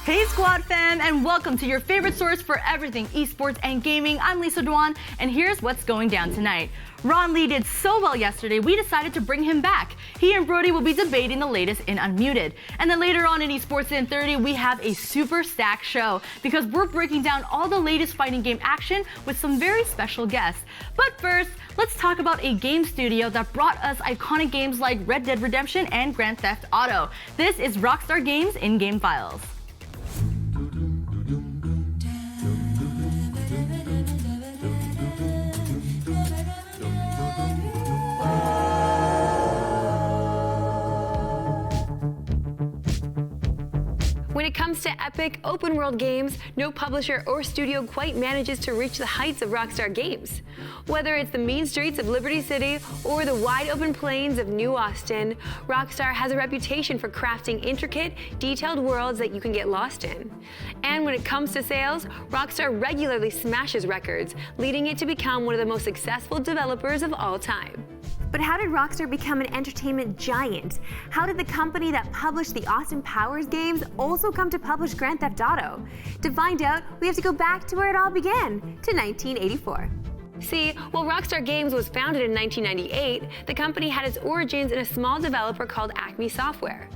Hey Squad fam, and welcome to your favorite source for everything esports and gaming. I'm Lisa Dwan, and here's what's going down tonight. Ron Lee did so well yesterday, we decided to bring him back. He and Brody will be debating the latest in Unmuted. And then later on in Esports in 30, we have a super stacked show because we're breaking down all the latest fighting game action with some very special guests. But first, let's talk about a game studio that brought us iconic games like Red Dead Redemption and Grand Theft Auto. This is Rockstar Games in-game files. When it comes to epic, open-world games, no publisher or studio quite manages to reach the heights of Rockstar Games. Whether it's the mean streets of Liberty City or the wide-open plains of New Austin, Rockstar has a reputation for crafting intricate, detailed worlds that you can get lost in. And when it comes to sales, Rockstar regularly smashes records, leading it to become one of the most successful developers of all time. But how did Rockstar become an entertainment giant? How did the company that published the Austin Powers games also come to publish Grand Theft Auto? To find out, we have to go back to where it all began, to 1984. See, while Rockstar Games was founded in 1998, the company had its origins in a small developer called Acme Software.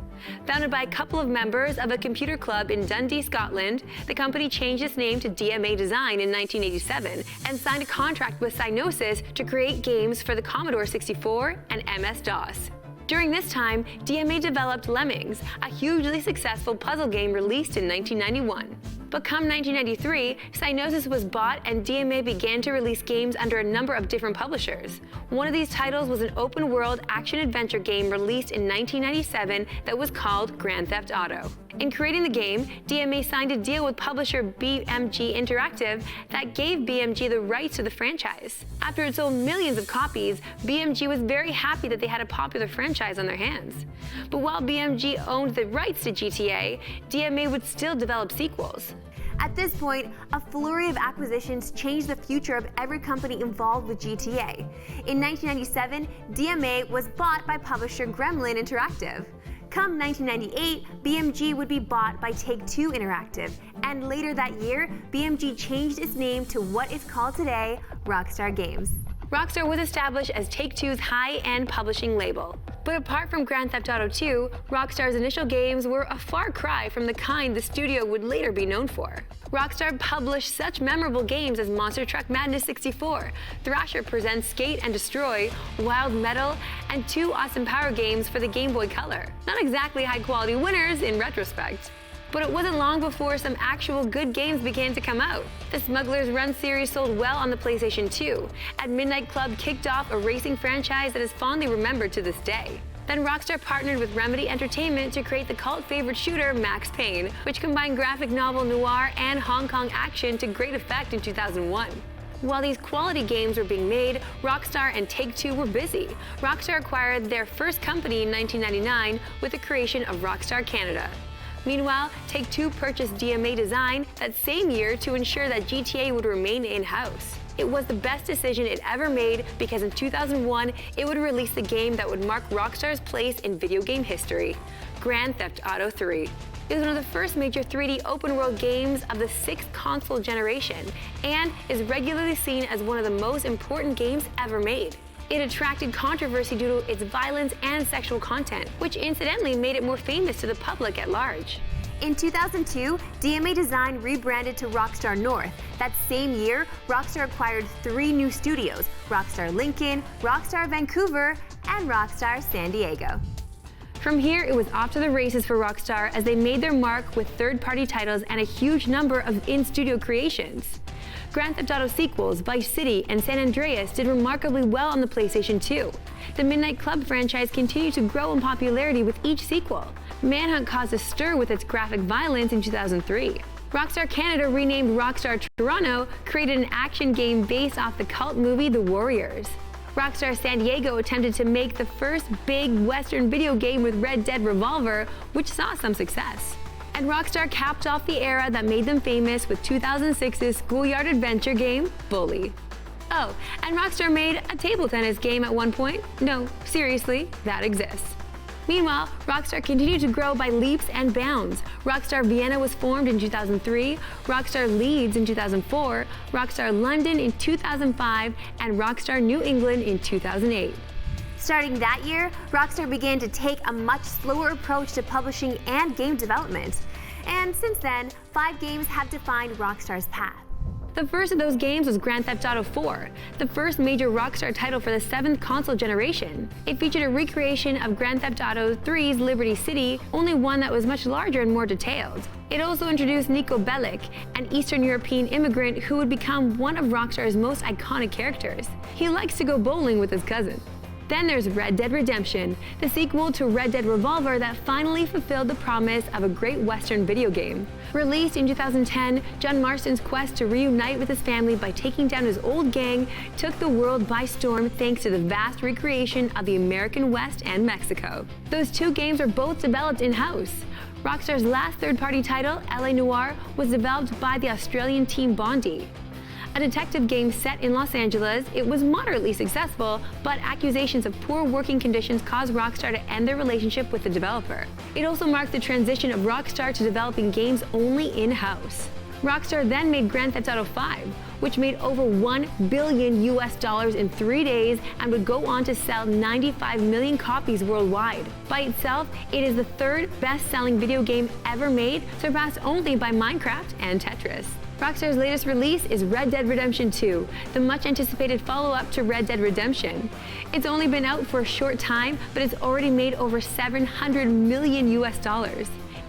Founded by a couple of members of a computer club in Dundee, Scotland, the company changed its name to DMA Design in 1987 and signed a contract with Psygnosis to create games for the Commodore 64 and MS-DOS. During this time, DMA developed Lemmings, a hugely successful puzzle game released in 1991. But come 1993, Psygnosis was bought and DMA began to release games under a number of different publishers. One of these titles was an open-world action-adventure game released in 1997 that was called Grand Theft Auto. In creating the game, DMA signed a deal with publisher BMG Interactive that gave BMG the rights to the franchise. After it sold millions of copies, BMG was very happy that they had a popular franchise on their hands. But while BMG owned the rights to GTA, DMA would still develop sequels. At this point, a flurry of acquisitions changed the future of every company involved with GTA. In 1997, DMA was bought by publisher Gremlin Interactive. Come 1998, BMG would be bought by Take-Two Interactive, and later that year, BMG changed its name to what is called today Rockstar Games. Rockstar was established as Take-Two's high-end publishing label. But apart from Grand Theft Auto 2, Rockstar's initial games were a far cry from the kind the studio would later be known for. Rockstar published such memorable games as Monster Truck Madness 64, Thrasher Presents Skate and Destroy, Wild Metal, and 2 Austin Power games for the Game Boy Color. Not exactly high-quality winners in retrospect. But it wasn't long before some actual good games began to come out. The Smuggler's Run series sold well on the PlayStation 2, and Midnight Club kicked off a racing franchise that is fondly remembered to this day. Then Rockstar partnered with Remedy Entertainment to create the cult favorite shooter Max Payne, which combined graphic novel noir and Hong Kong action to great effect in 2001. While these quality games were being made, Rockstar and Take-Two were busy. Rockstar acquired their first company in 1999 with the creation of Rockstar Canada. Meanwhile, Take-Two purchased DMA Design that same year to ensure that GTA would remain in-house. It was the best decision it ever made because in 2001, it would release the game that would mark Rockstar's place in video game history, Grand Theft Auto 3. It was one of the first major 3D open-world games of the 6th console generation and is regularly seen as one of the most important games ever made. It attracted controversy due to its violence and sexual content, which incidentally made it more famous to the public at large. In 2002, DMA Design rebranded to Rockstar North. That same year, Rockstar acquired 3 new studios: Rockstar Lincoln, Rockstar Vancouver, and Rockstar San Diego. From here, it was off to the races for Rockstar as they made their mark with third-party titles and a huge number of in-studio creations. Grand Theft Auto sequels, Vice City and San Andreas did remarkably well on the PlayStation 2. The Midnight Club franchise continued to grow in popularity with each sequel. Manhunt caused a stir with its graphic violence in 2003. Rockstar Canada, renamed Rockstar Toronto, created an action game based off the cult movie The Warriors. Rockstar San Diego attempted to make the first big Western video game with Red Dead Revolver, which saw some success. And Rockstar capped off the era that made them famous with 2006's schoolyard adventure game, Bully. Oh, and Rockstar made a table tennis game at one point. No, seriously, that exists. Meanwhile, Rockstar continued to grow by leaps and bounds. Rockstar Vienna was formed in 2003, Rockstar Leeds in 2004, Rockstar London in 2005, and Rockstar New England in 2008. Starting that year, Rockstar began to take a much slower approach to publishing and game development. And since then, 5 games have defined Rockstar's path. The first of those games was Grand Theft Auto 4, the first major Rockstar title for the 7th console generation. It featured a recreation of Grand Theft Auto 3's Liberty City, only one that was much larger and more detailed. It also introduced Niko Bellic, an Eastern European immigrant who would become one of Rockstar's most iconic characters. He likes to go bowling with his cousin. Then there's Red Dead Redemption, the sequel to Red Dead Revolver that finally fulfilled the promise of a great Western video game. Released in 2010, John Marston's quest to reunite with his family by taking down his old gang took the world by storm thanks to the vast recreation of the American West and Mexico. Those 2 games were both developed in-house. Rockstar's last third-party title, LA Noire, was developed by the Australian team Bondi. A detective game set in Los Angeles, it was moderately successful, but accusations of poor working conditions caused Rockstar to end their relationship with the developer. It also marked the transition of Rockstar to developing games only in-house. Rockstar then made Grand Theft Auto 5, which made over $1 billion in 3 days and would go on to sell 95 million copies worldwide. By itself, it is the 3rd best-selling video game ever made, surpassed only by Minecraft and Tetris. Rockstar's latest release is Red Dead Redemption 2, the much-anticipated follow-up to Red Dead Redemption. It's only been out for a short time, but it's already made over $700 million.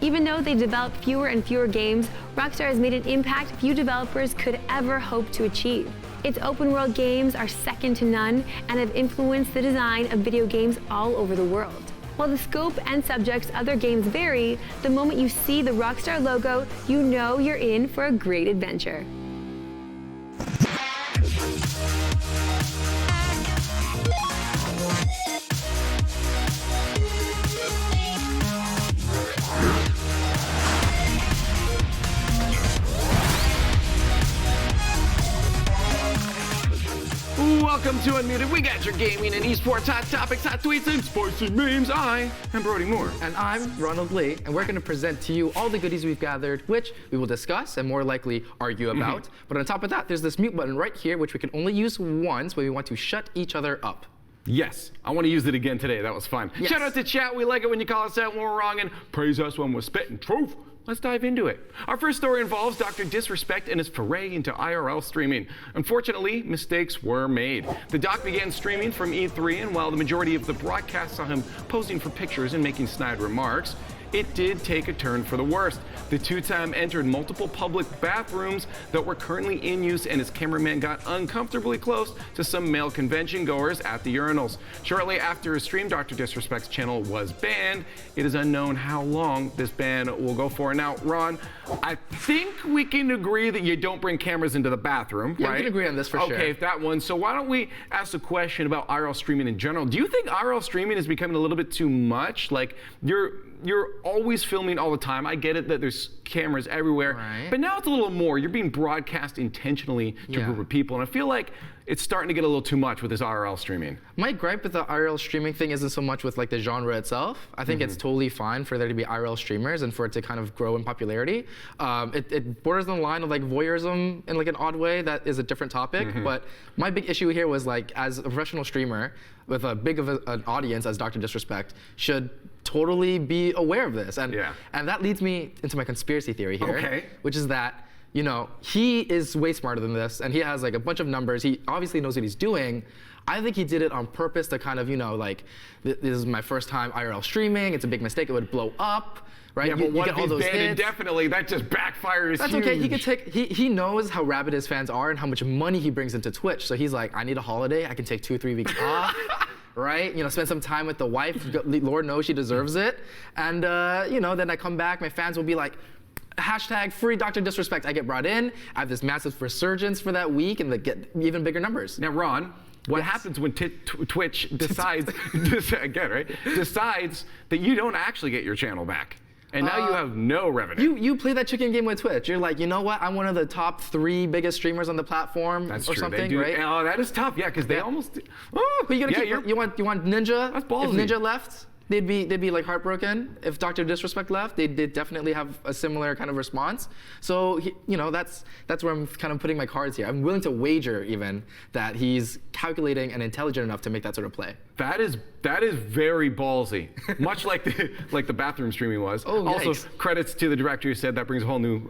Even though they develop fewer and fewer games, Rockstar has made an impact few developers could ever hope to achieve. Its open-world games are second to none and have influenced the design of video games all over the world. While the scope and subjects of their games vary, the moment you see the Rockstar logo, you know you're in for a great adventure. Welcome to Unmuted. We got your gaming and esports hot topics, hot tweets, and spicy memes. I am Brody Moore. And I'm Ronald Lee, and we're going to present to you all the goodies we've gathered, which we will discuss and more likely argue about. But on top of that, there's this mute button right here, which we can only use once when we want to shut each other up. Yes, I want to use it again today. That was fun. Yes. Shout out to chat. We like it when you call us out when we're wrong and praise us when we're spitting truth. Let's dive into it. Our first story involves Dr. Disrespect and his foray into IRL streaming. Unfortunately, mistakes were made. The doc began streaming from E3, and while the majority of the broadcast saw him posing for pictures and making snide remarks, it did take a turn for the worst. The two-time entered multiple public bathrooms that were currently in use, and his cameraman got uncomfortably close to some male convention goers at the urinals. Shortly after his stream, Dr. Disrespect's channel was banned. It is unknown how long this ban will go for. Now, Ron, I think we can agree that you don't bring cameras into the bathroom, Yeah, right? we can agree on this for sure. Okay, that one. So why don't we ask a question about IRL streaming in general? Do you think IRL streaming is becoming a little bit too much? Like, you're always filming all the time. I get it that there's cameras everywhere, Right. but now it's a little more. You're being broadcast intentionally to a group of people, and I feel like it's starting to get a little too much with this IRL streaming. My gripe with the IRL streaming thing isn't so much with like the genre itself. I think it's totally fine for there to be IRL streamers and for it to kind of grow in popularity. It borders on the line of like voyeurism in like an odd way that is a different topic. But my big issue here was like, as a professional streamer with a big of an audience as Dr. Disrespect should totally be aware of this. And that leads me into my conspiracy theory here, which is that, you know, he is way smarter than this, and he has like a bunch of numbers. He obviously knows what he's doing. I think he did it on purpose to kind of, you know, like, this is my first time IRL streaming. It's a big mistake. It would blow up, right? Yeah, but what get if all he's those banned hits. indefinitely? That just backfires. That's huge. okay. He could take. He knows how rabid his fans are and how much money he brings into Twitch. So he's like, I need a holiday. I can take 2 or 3 weeks off. Right? You know, spend some time with the wife. Lord knows she deserves it. And, you know, then I come back, my fans will be like, hashtag free Dr. Disrespect. I get brought in. I have this massive resurgence for that week and they get even bigger numbers. Now, Ron, what happens when Twitch decides, decides that you don't actually get your channel back? And now you have no revenue. You play that chicken game with Twitch. You're like, you know what? I'm one of the top 3 biggest streamers on the platform, That's or true. something, They do, right? Oh, that is tough. Yeah, because they almost. Oh, But you gotta yeah, keep. You want Ninja? That's ballsy. If Ninja left, they'd be like heartbroken. If Dr. Disrespect left, they'd definitely have a similar kind of response. So you know, that's where I'm kind of putting my cards here. I'm willing to wager even that he's calculating and intelligent enough to make that sort of play. That is very ballsy, much like the bathroom streaming was. Oh, also, yikes. credits to the director who said that brings a whole new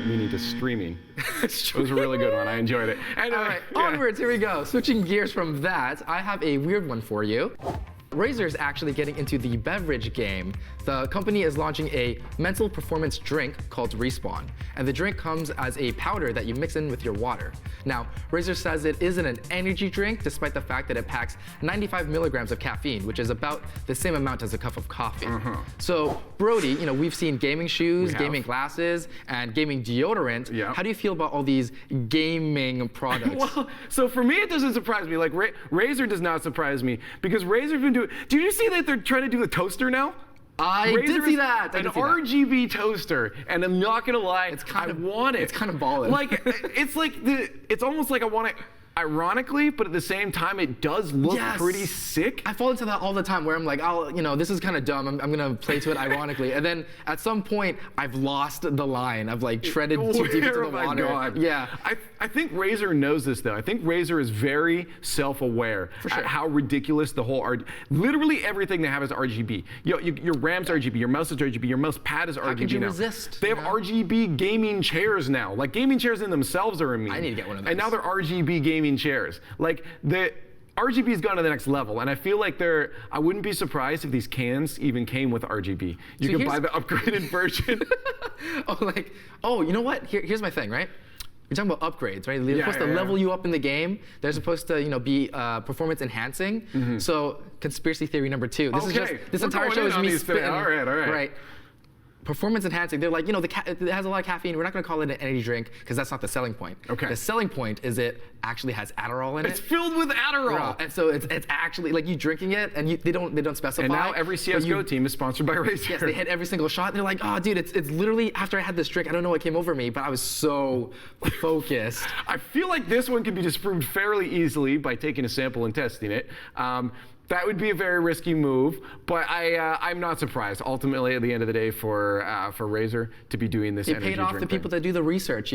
meaning to streaming. It was a really good one. I enjoyed it. And, All right, onwards. Here we go. Switching gears from that, I have a weird one for you. Razer is actually getting into the beverage game. The company is launching a mental performance drink called Respawn, and the drink comes as a powder that you mix in with your water. Now, Razer says it isn't an energy drink, despite the fact that it packs 95 milligrams of caffeine, which is about the same amount as a cup of coffee. So, Brody, you know, we've seen gaming shoes, gaming glasses, and gaming deodorant. Yeah. How do you feel about all these gaming products? Well, so for me, it doesn't surprise me. Like Razer does not surprise me because Razer's been doing. Did you see that they're trying to do the toaster now? I did see that. I An did see that. RGB toaster, and I'm not gonna lie, I want it. It's kind of ballin'. Like it's almost like I want it. Ironically, but at the same time, it does look pretty sick. I fall into that all the time where I'm like, you know, this is kind of dumb. I'm gonna play to it ironically, and then at some point, I've lost the line. I've like treaded too deep into the water. God. Yeah. I think Razer knows this though. I think Razer is very self-aware at how ridiculous the whole literally everything they have is RGB. Your RAM's RGB, your mouse is RGB, your mouse pad is RGB How could you now. resist? They have RGB gaming chairs now. Like gaming chairs in themselves are a meme. I need to get one of And now those. they're RGB gaming chairs. Like RGB's gone to the next level, and I feel like I wouldn't be surprised if these cans even came with RGB. You So can buy the upgraded version. You know what? Here's my thing, right? You're talking about upgrades, right? They're supposed to level you up in the game. They're supposed to, be performance enhancing. So conspiracy theory number 2. This entire show is me spitting. All right. Right. Performance enhancing. They're like, it has a lot of caffeine. We're not going to call it an energy drink because that's not the selling point. Okay. The selling point is it actually has Adderall in it. It's filled with Adderall. Bro, and so it's actually like you drinking it, and they don't specify. And now every CS:GO team is sponsored by Razer. Yes, they hit every single shot. And they're like, oh, dude, it's literally after I had this drink, I don't know what came over me, but I was so focused. I feel like this one can be disproved fairly easily by taking a sample and testing it. That would be a very risky move, but I'm not surprised. Ultimately, at the end of the day, for Razer to be doing this They energy paid off drink the people thing. that do the research,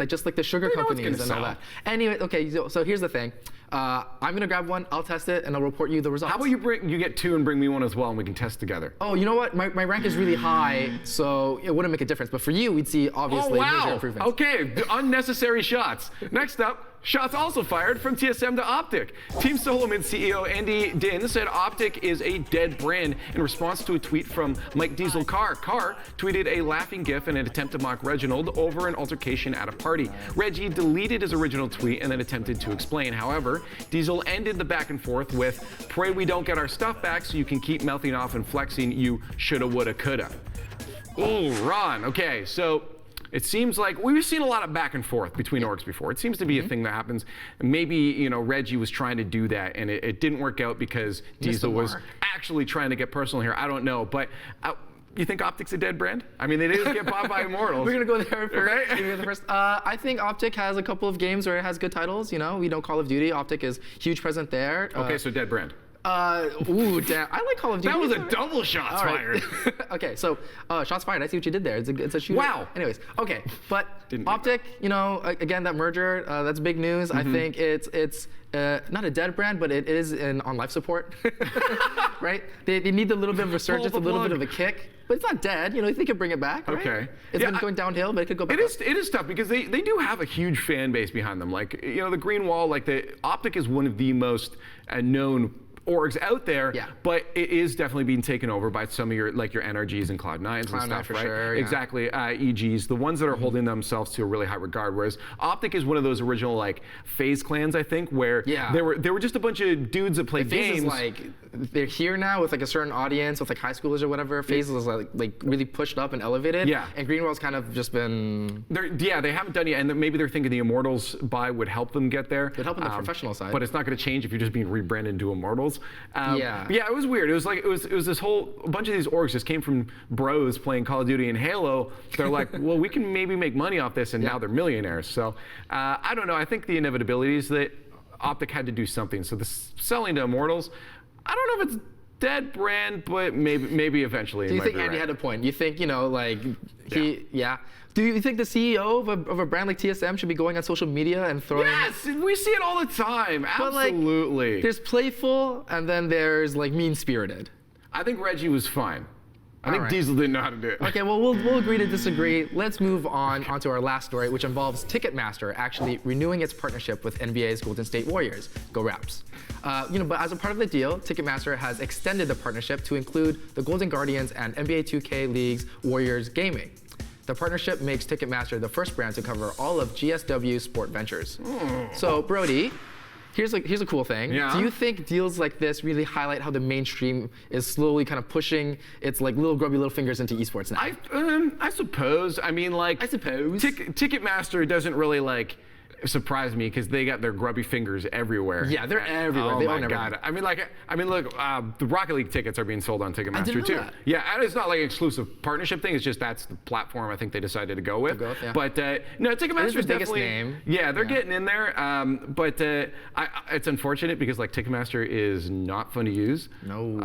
just like the sugar They know what's companies gonna and all sell. that. Anyway, okay, so here's the thing. I'm gonna grab one, I'll test it, and I'll report you the results. How about you get 2 and bring me one as well, and we can test together? Oh, you know what? My rank is really high, so it wouldn't make a difference. But for you, we'd see obviously major improvements. Okay, unnecessary shots. Next up, shots also fired from TSM to Optic. Team Solomon CEO Andy Din said Optic is a dead brand in response to a tweet from Mike Diesel Carr. Carr tweeted a laughing gif in an attempt to mock Reginald over an altercation at a party. Reggie deleted his original tweet and then attempted to explain. However, Diesel ended the back and forth with, "Pray we don't get our stuff back so you can keep mouthing off and flexing you shoulda, woulda, coulda." Ooh, Ron. Okay, so it seems like we've seen a lot of back and forth between orgs before. It seems to be a thing that happens. Maybe, Reggie was trying to do that and it didn't work out because Diesel was actually trying to get personal here. I don't know, but you think Optic's a dead brand? I mean, they did get bought by Immortals. We're gonna go there Right? first. I think Optic has a couple of games where it has good titles. We know Call of Duty. Optic is huge present there. Okay, so dead brand. Damn. I like Call of Duty. That was a double shots All right. fired. Okay, so shots fired. I see what you did there. It's a shooter. Wow. Anyways, okay, but Didn't mean Optic, again, that merger, that's big news. I think it's not a dead brand, but it is on life support, right? They need a little bit of resurgence, a little bit of a kick, but it's not dead. They could bring it back. Right? Okay. It's Yeah, been going downhill, but it could go back. It is tough because they do have a huge fan base behind them. Like, the Green Wall, the Optic is one of the most known orgs out there, Yeah. but it is definitely being taken over by some of your NRGs and Cloud9s and Cloud9 stuff, for right? sure, yeah. Exactly, EGs, the ones that are holding themselves to a really high regard. Whereas Optic is one of those original FaZe clans, I think, where they were just a bunch of dudes that played FaZe games. is they're here now with a certain audience, with high schoolers or whatever. FaZe is really pushed up and elevated. Yeah. And Greenwell's kind of just been. They haven't done yet, and maybe they're thinking the Immortals buy would help them get there. Would help on the professional side. But it's not going to change if you're just being rebranded into Immortals. Yeah. Yeah, it was weird. It was this whole bunch of these orgs just came from bros playing Call of Duty and Halo. They're like, well, we can maybe make money off this, and now they're millionaires. So I don't know. I think the inevitability is that Optic had to do something. So the selling to Immortals, I don't know if it's dead brand, but maybe eventually. Do you think Andy had a point? You think Do you think the CEO of a brand like TSM should be going on social media and throwing? Yes, we see it all the time. But, Absolutely. there's playful and then there's mean-spirited. I think Reggie was fine. I think right. Diesel didn't know how to do it. Okay, well, we'll agree to disagree. Let's move onto our last story, which involves Ticketmaster actually renewing its partnership with NBA's Golden State Warriors. Go Raps. But as a part of the deal, Ticketmaster has extended the partnership to include the Golden Guardians and NBA 2K League's Warriors Gaming. The partnership makes Ticketmaster the first brand to cover all of GSW sport ventures. So, Brody, here's a cool thing. Yeah. Do you think deals like this really highlight how the mainstream is slowly kind of pushing its little grubby little fingers into esports now? I suppose. I mean, I suppose. Ticketmaster doesn't really surprise me because they got their grubby fingers everywhere. Yeah, they're everywhere. Oh They my own God. everything. Look, the Rocket League tickets are being sold on Ticketmaster know too. that. Yeah, and it's not like an exclusive partnership thing. It's just that's the platform I think they decided to go with. yeah. But no, Ticketmaster It is the biggest definitely name. Yeah, they're getting in there. But it's unfortunate because Ticketmaster is not fun to use. No.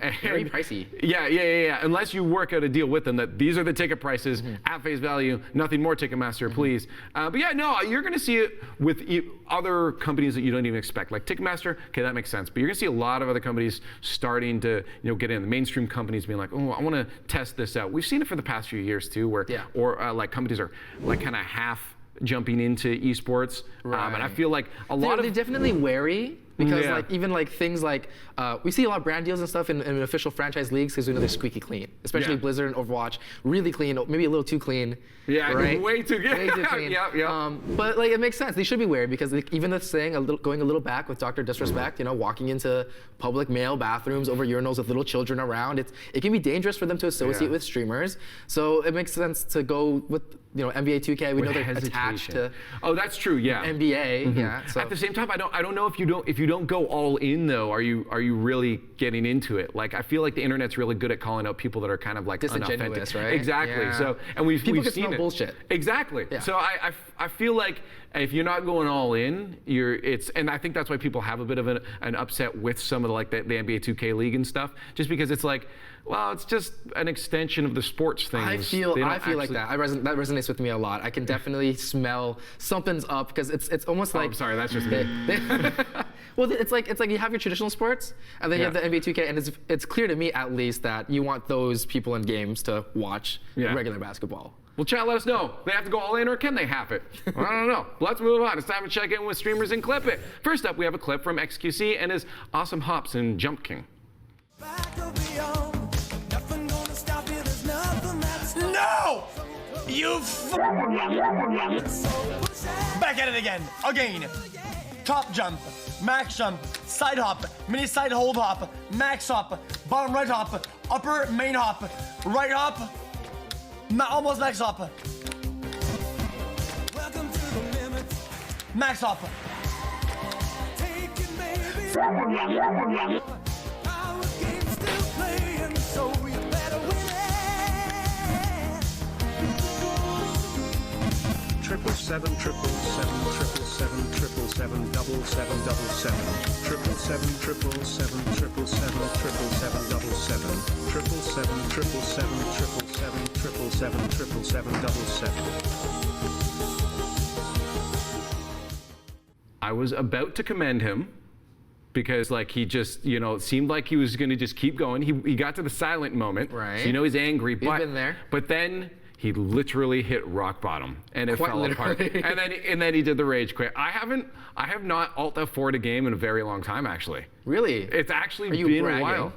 And Very pricey. Yeah. Unless you work out a deal with them that these are the ticket prices at face value, nothing more Ticketmaster, please. But yeah, no, you're going to see it with other companies that you don't even expect. Like Ticketmaster, okay, that makes sense. But you're going to see a lot of other companies starting to get in. The mainstream companies being like, oh, I want to test this out. We've seen it for the past few years too, where companies are kind of half jumping into esports. And I feel like a lot of They're definitely wary. Because Yeah. like even like things like we see a lot of brand deals and stuff in official franchise leagues because we know they're squeaky clean, especially Yeah. Blizzard and Overwatch, really clean, maybe a little too clean. Yeah, right? way too good. Way too clean. Yeah. But like it makes sense. They should be wary because like, even the saying going a little back with Dr. Disrespect, you know, walking into public male bathrooms over urinals with little children around, it can be dangerous for them to associate Yeah. with streamers. So it makes sense to go with NBA 2K. We know they're attached Hesitation. to Oh, that's true. Yeah. NBA. Yeah. So. At the same time, I don't know if you don't go all in though. Are you really getting into it? Like I feel like the internet's really good at calling out people that are kind of like Disingenuous, unauthentic. right? Exactly. Yeah. So and we've People can seen smell it. bullshit. Exactly. Yeah. So I feel like if you're not going all in, and I think that's why people have a bit of an upset with some of the NBA 2K League and stuff, just because it's like, well, it's just an extension of the sports things. I feel They don't like actually- that. That resonates with me a lot. I can definitely smell something's up because it's almost like. I'm sorry, that's just me. Well, it's like you have your traditional sports, and then you have the NBA 2K, and it's clear to me at least that you want those people in games to watch Yeah. regular basketball. Well, chat, let us know. They have to go all in or can they half it? I don't know. Let's move on. It's time to check in with streamers and clip it. First up, we have a clip from XQC and his awesome hops in Jump King. No! Back at it again. Top jump, max jump, side hop, mini side hold hop, max hop, bottom right hop, upper main hop, right hop, almost max hop. Max hop. Triple seven, triple seven, triple seven, triple seven, double seven, double seven, triple seven, triple seven, triple seven, triple seven, double seven, triple seven, triple seven, triple seven, triple seven, triple seven, double seven. I was about to commend him because like he just, it seemed like he was going to just keep going. He got to the silent moment. Right. So he's angry. He's been there. But then he literally hit rock bottom and it Quite fell apart. literally. And then he did the rage quit. I have not alt F4'd a game in a very long time actually. Really? It's actually Are you been bragging? a while.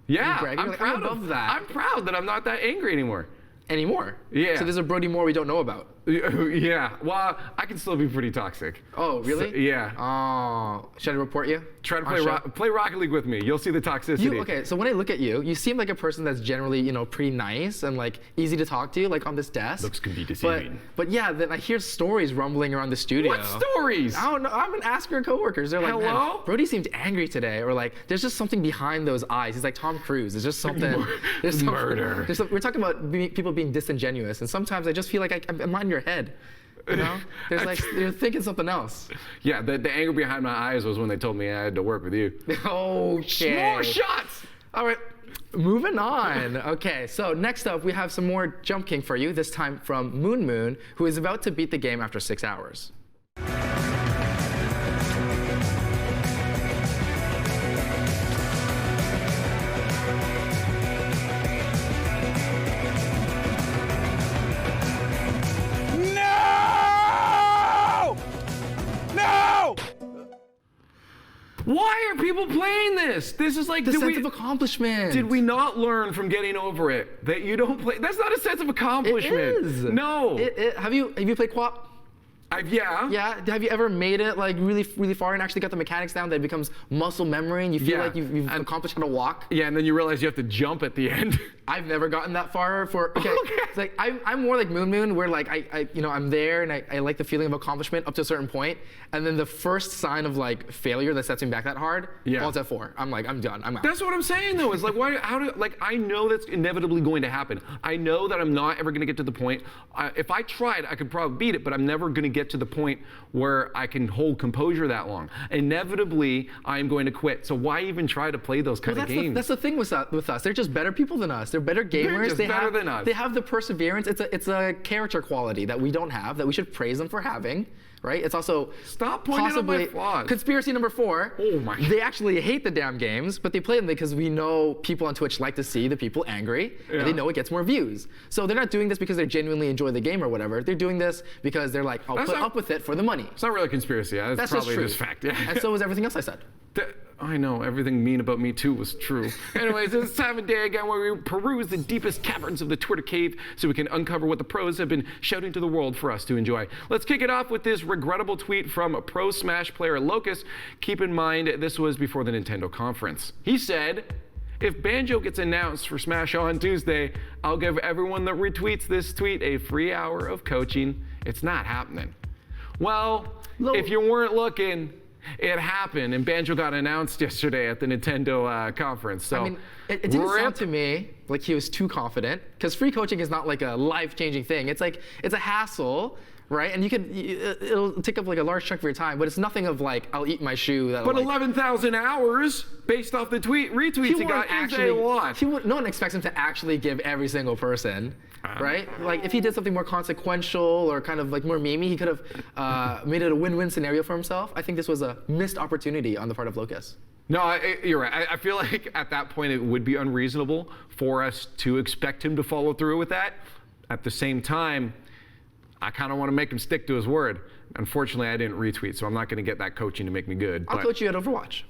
Yeah, bragging? I'm Like, proud I'm above that. I'm proud that I'm not that angry anymore. Anymore? Yeah. So there's a Brody Moore we don't know about. Yeah, well, I can still be pretty toxic. Oh, really? So, yeah. Oh, should I report you? Try to on play show? play Rocket League with me. You'll see the toxicity. Okay, so when I look at you, you seem like a person that's generally, pretty nice and like easy to talk to, like on this desk. Looks can be deceiving. But yeah, then I hear stories rumbling around the studio. What stories? I don't know. I'm gonna ask your coworkers. They're like, Hello? man, Brody seemed angry today, or like, there's just something behind those eyes. He's like Tom Cruise. There's just something. There's something- Murder. we're talking about people being disingenuous, and sometimes I just feel like I'm not in your head. You know, there's like you're thinking something else. Yeah, the anger behind my eyes was when they told me I had to work with you. Okay. More shots. All right, moving on. Okay, so next up we have some more Jump King for you, this time from Moon Moon, who is about to beat the game after 6 hours. No! No! Why are people playing this? This is like The sense of accomplishment. Did we not learn from getting over it that you don't play? That's not a sense of It accomplishment. is. No. Have you played co-op? Yeah. Yeah. Have you ever made it like really, really far and actually got the mechanics down that it becomes muscle memory and you feel Yeah. like you've accomplished how to walk? Yeah, and then you realize you have to jump at the end. I've never gotten that far for. Okay. Okay. It's like I'm more like Moon Moon, where like I'm there and I like the feeling of accomplishment up to a certain point, and then the first sign of like failure that sets me back that hard, Yeah. falls at 4. I'm like, I'm done. I'm out. That's what I'm saying though. Is like why? I know that's inevitably going to happen. I know that I'm not ever going to get to the point. If I tried, I could probably beat it, but I'm never going to get to the point where I can hold composure that long. Inevitably, I'm going to quit. So why even try to play those kind of games? That's the thing with us. They're just better people than us. They're better gamers. just better than us. They have the perseverance. It's a character quality that we don't have, that we should praise them for having. Right? It's also Stop pointing out my possibly flaws. conspiracy number 4. Oh my They actually hate the damn games, but they play them because we know people on Twitch like to see the people angry, Yeah. and they know it gets more views. So they're not doing this because they genuinely enjoy the game or whatever. They're doing this because they're like, I'll That's put not- up with it for the money. It's not really a conspiracy. That's That's probably true. just fact. Yeah. And so is everything else I said. I know, everything mean about me too was true. Anyways, it's time of day again where we peruse the deepest caverns of the Twitter cave so we can uncover what the pros have been shouting to the world for us to enjoy. Let's kick it off with this regrettable tweet from Pro Smash player Locus. Keep in mind, this was before the Nintendo conference. He said, if Banjo gets announced for Smash on Tuesday, I'll give everyone that retweets this tweet a free hour of coaching. It's not happening. Well, if you weren't looking, it happened, and Banjo got announced yesterday at the Nintendo conference. So, I mean, it didn't sound to me like he was too confident, because free coaching is not like a life-changing thing. It's like, it's a hassle, right? And it'll take up like a large chunk of your time, but it's nothing of like, I'll eat my shoe. But 11,000 hours based off the retweets he got is a lot. No one expects him to actually give every single person, right? Like if he did something more consequential or kind of like more memey, he could have made it a win-win scenario for himself. I think this was a missed opportunity on the part of Locus. No, you're right. I feel like at that point it would be unreasonable for us to expect him to follow through with that. At the same time, I kind of want to make him stick to his word. Unfortunately, I didn't retweet, so I'm not going to get that coaching to make me good. I'll coach you at Overwatch.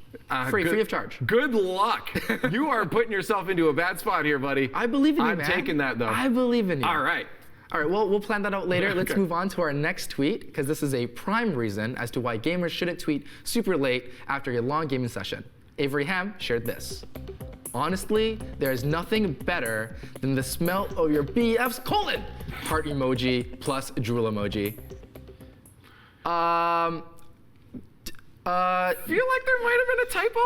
Free of charge. Good luck. You are putting yourself into a bad spot here, buddy. I believe in you, I'm man. taking that, though. I believe in you. All right. All right, well, we'll plan that out later. Let's Okay. move on to our next tweet, because this is a prime reason as to why gamers shouldn't tweet super late after a long gaming session. Avery Ham shared this. Honestly, there is nothing better than the smell of your BF's colon. Heart emoji plus drool emoji. Feel like there might have been a typo?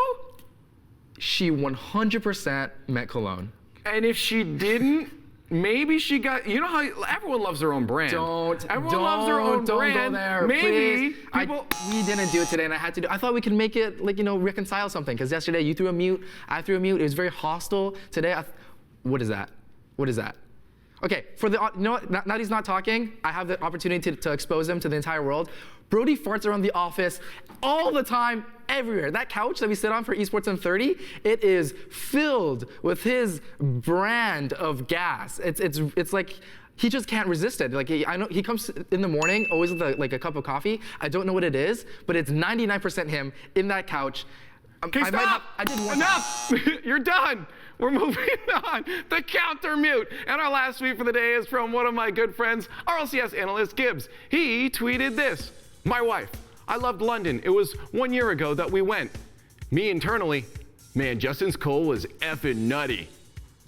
She 100% meant cologne. And if she didn't, maybe she got, you know how everyone loves their own brand. Everyone loves their own don't brand. go there, Maybe please. people. We didn't do it today, and I thought we could make it like, reconcile something. Because yesterday you threw a mute, I threw a mute. It was very hostile. Today, what is that? What is that? Okay, now that he's not talking, I have the opportunity to expose him to the entire world. Brody farts around the office all the time, everywhere. That couch that we sit on for Esports in 30, it is filled with his brand of gas. It's like he just can't resist it. Like I know he comes in the morning, always with like a cup of coffee. I don't know what it is, but it's 99% him in that couch. Okay, stop! I did one. Enough! You're done. We're moving on. The counter mute. And our last tweet for the day is from one of my good friends, RLCS analyst Gibbs. He tweeted this. My wife, I loved London. It was 1 year ago that we went. Me internally, man, Justin Cole was effing nutty.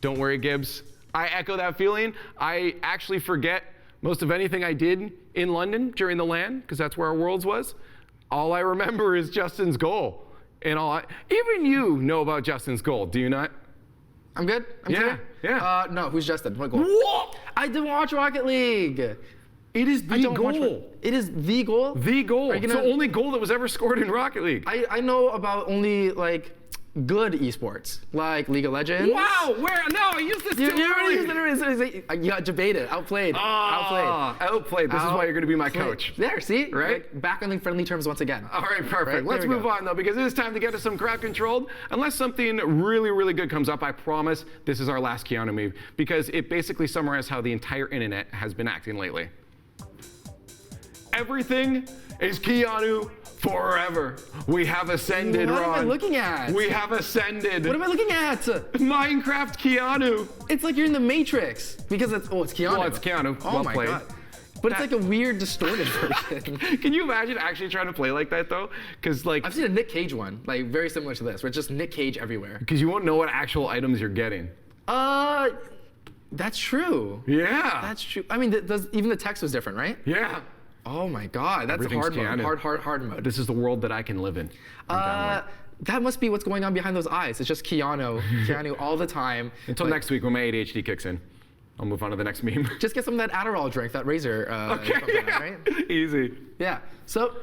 Don't worry, Gibbs. I echo that feeling. I actually forget most of anything I did in London during the LAN, because that's where our Worlds was. All I remember is Justin's goal. And even you know about Justin's goal, do you not? I'm good? I'm clear? Yeah. No, who's Justin? What goal? What? I didn't watch Rocket League. It is the goal. It is the goal? The goal. Are you It's gonna- the only goal that was ever scored in Rocket League. I know about only like good esports, like League of Legends. Wow, where? No, I used this You too already early. used it. You got debated, outplayed. Outplayed. This is why you're going to be my coach. There, see? Right? Like, back on the friendly terms once again. All right, perfect. Right, Let's there we move go. on, though, because it is time to get to some crowd controlled. Unless something really, really good comes up, I promise this is our last Keanu meme, because it basically summarizes how the entire internet has been acting lately. Everything is Keanu forever. We have ascended, What Ron. am I looking at? We have ascended. What am I looking at? Minecraft Keanu. It's like you're in the Matrix because it's Keanu. Well, it's Keanu. Oh Well my played. god. But it's like a weird distorted version. Can you imagine actually trying to play like that, though? Because I've seen a Nick Cage one, like very similar to this, where it's just Nick Cage everywhere. you won't know what actual items you're getting. That's true. Yeah. That's true. I mean, even the text was different, right? Yeah. Oh my god, that's Everything's hard mode. Keanu. Hard mode. This is the world that I can live in. That must be what's going on behind those eyes. It's just Keanu all the time. Until next week when my ADHD kicks in. I'll move on to the next meme. Just get some of that Adderall drink, that Razor. Okay, yeah. Right? Easy. Yeah. So,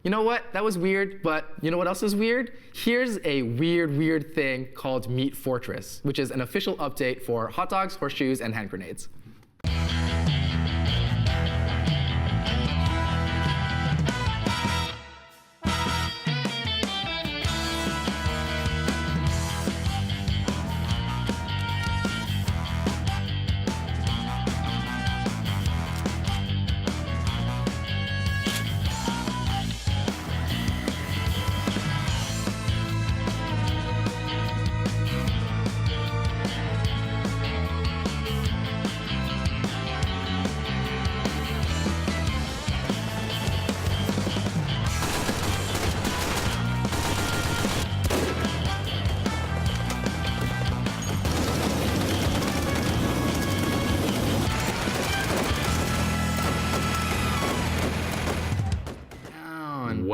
you know what? That was weird, but you know what else is weird? Here's a weird thing called Meat Fortress, which is an official update for hot dogs, horseshoes, and hand grenades.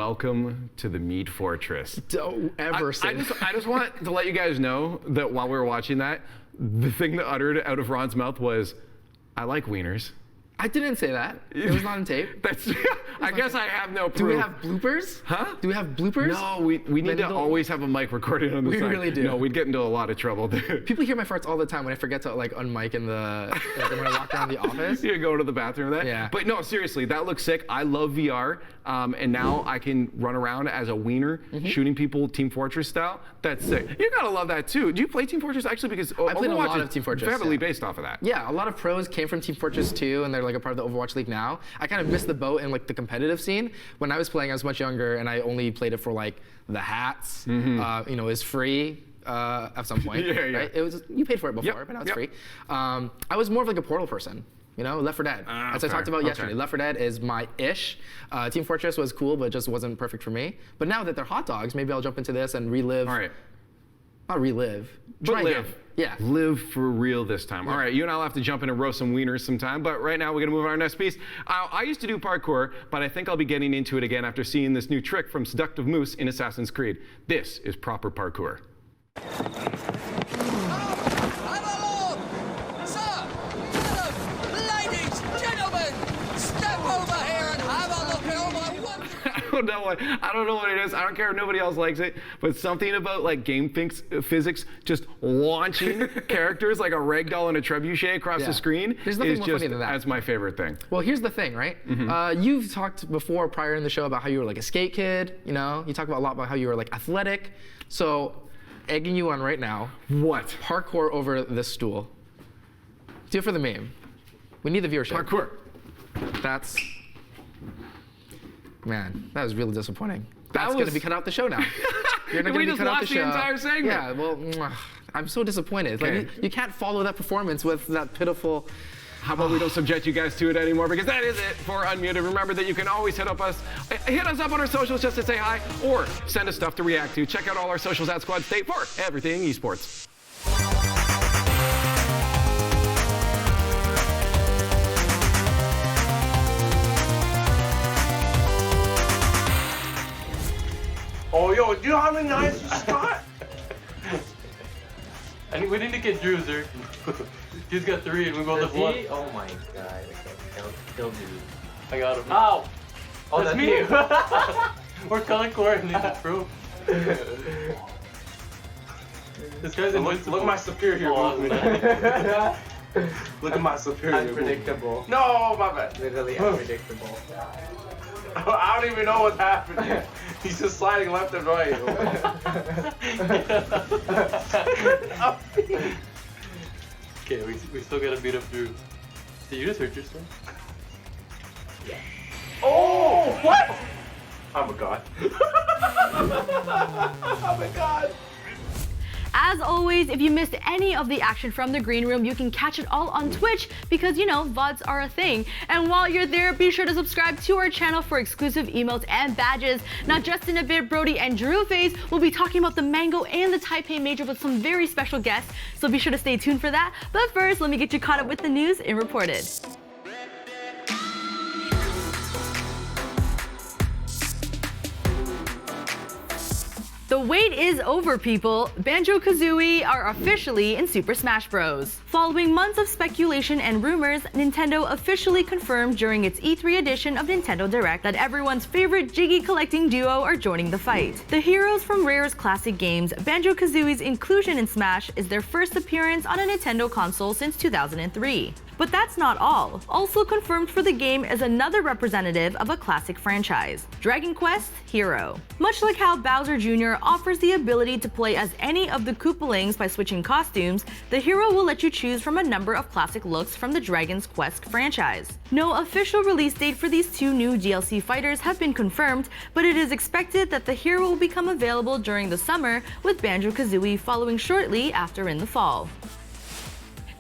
welcome to the Mead Fortress. Don't ever say I just want to let you guys know that while we were watching that, the thing that uttered out of Ron's mouth was, I like wieners. I didn't say that. It was not on tape. That's. I guess I have no proof. Do we have bloopers? Huh? Do we have bloopers? No, we need to always have a mic recording on the We side. really do. No, we'd get into a lot of trouble. People hear my farts all the time when I forget to like unmic in the when I walk around the office. You go to the bathroom with that? Yeah. But no, seriously, that looks sick. I love VR. And now I can run around as a wiener, shooting people Team Fortress style. That's sick. You gotta love that too. Do you play Team Fortress actually? Because I played a Overwatch lot is of Team Fortress, heavily yeah. based off of that. Yeah, a lot of pros came from Team Fortress 2, and they're like a part of the Overwatch League now. I kind of missed the boat in like the competitive scene. When I was playing, I was much younger, and I only played it for like the hats. You know, it's free at some point. Yeah. Right? It was you paid for it before, Yep, but now it's yep. free. I was more of like a Portal person. You know, Left 4 Dead. As I talked about yesterday, Left 4 Dead is my ish. Team Fortress was cool, but just wasn't perfect for me. But now that they're hot dogs, maybe I'll jump into this and relive. All right. Not relive. But Try live. again. Yeah. Live for real this time. All right, you and I'll have to jump in and roast some wieners sometime, but right now we're gonna move on to our next piece. I used to do parkour, but I think I'll be getting into it again after seeing this new trick from Seductive Moose in Assassin's Creed. This is proper parkour. I don't know what it is. I don't care if nobody else likes it, but something about like game physics just launching characters like a ragdoll and a trebuchet across Yeah. the screen There's nothing is more just funny than that. that's my favorite thing. Well, here's the thing, right? You've talked before prior in the show about how you were like a skate kid, you know? You talk about a lot about how you were like athletic. So, egging you on right now, What? parkour over this stool. Do it for the meme. We need the viewership. Parkour. That's, man, that was really disappointing. That That's gonna was- be cut out the show now. You're not We gonna be just cut out the lost the show. entire segment. Yeah, well, I'm so disappointed. Okay. Like, you can't follow that performance with that pitiful. How about we don't subject you guys to it anymore, because that is it for Unmuted. Remember that you can always hit us up on our socials just to say hi, or send us stuff to react to. Check out all our socials at Squad State for everything esports. Oh, yo, do you know how many knives you shot? We need to get Drew, sir. He's got 3 and we both have 1. Oh my god, kill dude. I got him. Ow! Oh, That's me! We're color coordinated, bro. This guy's invincible. Look at my superior Oh, movement. Look at my superior movement. Unpredictable. No, my bad. Literally unpredictable. I don't even know what's happening. He's just sliding left and right. Okay, we still gotta beat up Drew. Did you just hurt yourself? Oh, what? I'm a god. I'm a god. As always, if you missed any of the action from the green room, you can catch it all on Twitch because, you know, VODs are a thing. And while you're there, be sure to subscribe to our channel for exclusive emotes and badges. Now, just in a bit, Brody and Drewface will be talking about the Mango and the Taipei Major with some very special guests, so be sure to stay tuned for that. But first, let me get you caught up with the news in Reported. The wait is over, people. Banjo-Kazooie are officially in Super Smash Bros. Following months of speculation and rumors, Nintendo officially confirmed during its E3 edition of Nintendo Direct that everyone's favorite Jiggy collecting duo are joining the fight. The heroes from Rare's classic games, Banjo-Kazooie's inclusion in Smash is their first appearance on a Nintendo console since 2003. But that's not all. Also confirmed for the game is another representative of a classic franchise, Dragon Quest Hero. Much like how Bowser Jr. offers the ability to play as any of the Koopalings by switching costumes, the hero will let you choose from a number of classic looks from the Dragon's Quest franchise. No official release date for these 2 new DLC fighters have been confirmed, but it is expected that the hero will become available during the summer, with Banjo-Kazooie following shortly after in the fall.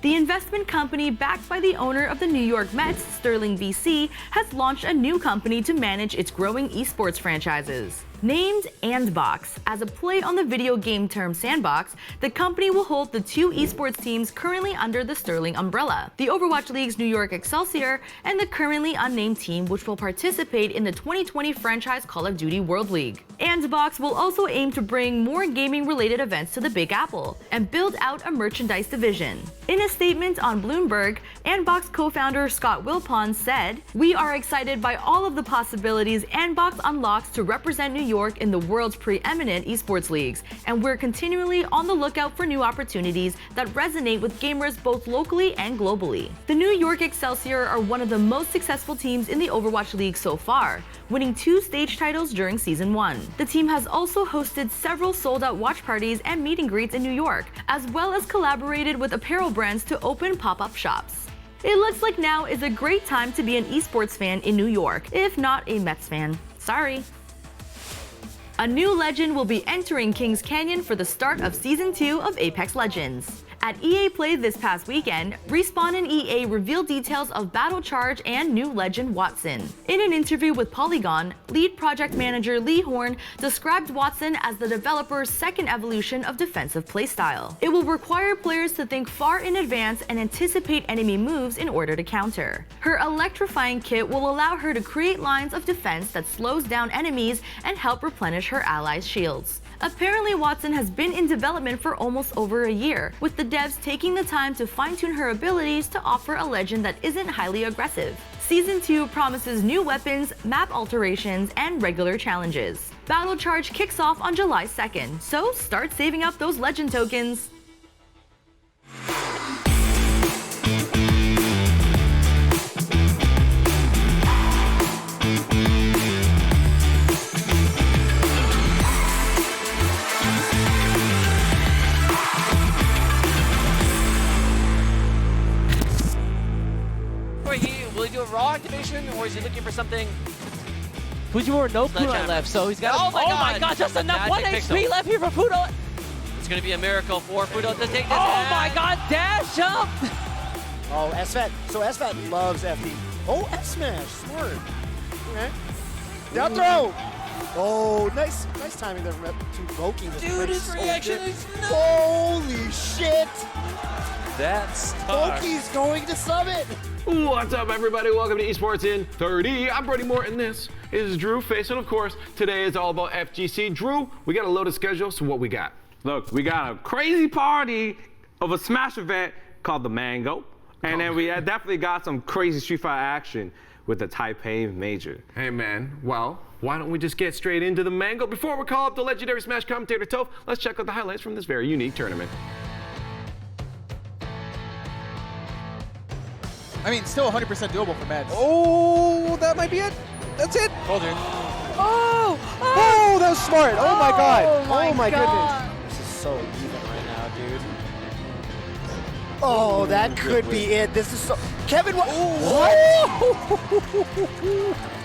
The investment company backed by the owner of the New York Mets, Sterling VC, has launched a new company to manage its growing esports franchises. Named Andbox, as a play on the video game term sandbox, the company will hold the two esports teams currently under the Sterling umbrella, the Overwatch League's New York Excelsior and the currently unnamed team which will participate in the 2020 franchise Call of Duty World League. Andbox will also aim to bring more gaming-related events to the Big Apple and build out a merchandise division. In a statement on Bloomberg, Andbox co-founder Scott Wilpon said, "We are excited by all of the possibilities Andbox unlocks to represent New York in the world's preeminent esports leagues, and we're continually on the lookout for new opportunities that resonate with gamers both locally and globally." The New York Excelsior are one of the most successful teams in the Overwatch League so far, winning 2 stage titles during Season 1. The team has also hosted several sold-out watch parties and meet and greets in New York, as well as collaborated with apparel brands to open pop-up shops. It looks like now is a great time to be an esports fan in New York, if not a Mets fan. Sorry. A new legend will be entering Kings Canyon for the start of Season 2 of Apex Legends. At EA Play this past weekend, Respawn and EA revealed details of Battle Charge and new legend Wattson. In an interview with Polygon, lead project manager Lee Horn described Wattson as the developer's second evolution of defensive playstyle. It will require players to think far in advance and anticipate enemy moves in order to counter. Her electrifying kit will allow her to create lines of defense that slows down enemies and help replenish her allies' shields. Apparently, Wattson has been in development for almost over a year, with the devs taking the time to fine-tune her abilities to offer a legend that isn't highly aggressive. Season 2 promises new weapons, map alterations, and regular challenges. Battle Charge kicks off on July 2nd, so start saving up those legend tokens. Will he do a raw activation, or is he looking for something? Fujimura no kunai left, so he's got. Oh my god, just enough. Magic 1 pixel. HP left here for Fudo. It's going to be a miracle for Fudo to take this. Oh my god, dash jump! Oh, SFAT. So SFAT loves FD. Oh, F smash, smart. Okay. Down throw. Oh, nice timing there from Moki. Dude, his reaction is nuts. Holy shit! That's tough. Moki's going to Summit. What's up, everybody? Welcome to Esports in 30. I'm Brody Moore, and this is Drew Face. And of course, today is all about FGC. Drew, we got a loaded schedule, so what we got? Look, we got a crazy party of a Smash event called the Mango. And then we definitely got some crazy Street Fighter action with the Taipei Major. Hey, man. Well, why don't we just get straight into the Mango? Before we call up the legendary Smash commentator Toph, let's check out the highlights from this very unique tournament. I mean, still 100% doable for Mads. Oh, that might be it. That's it. Hold her. Oh, that was smart. Oh my god. Oh my goodness. This is so even right now, dude. Oh, that could be it. This is so. Kevin, what?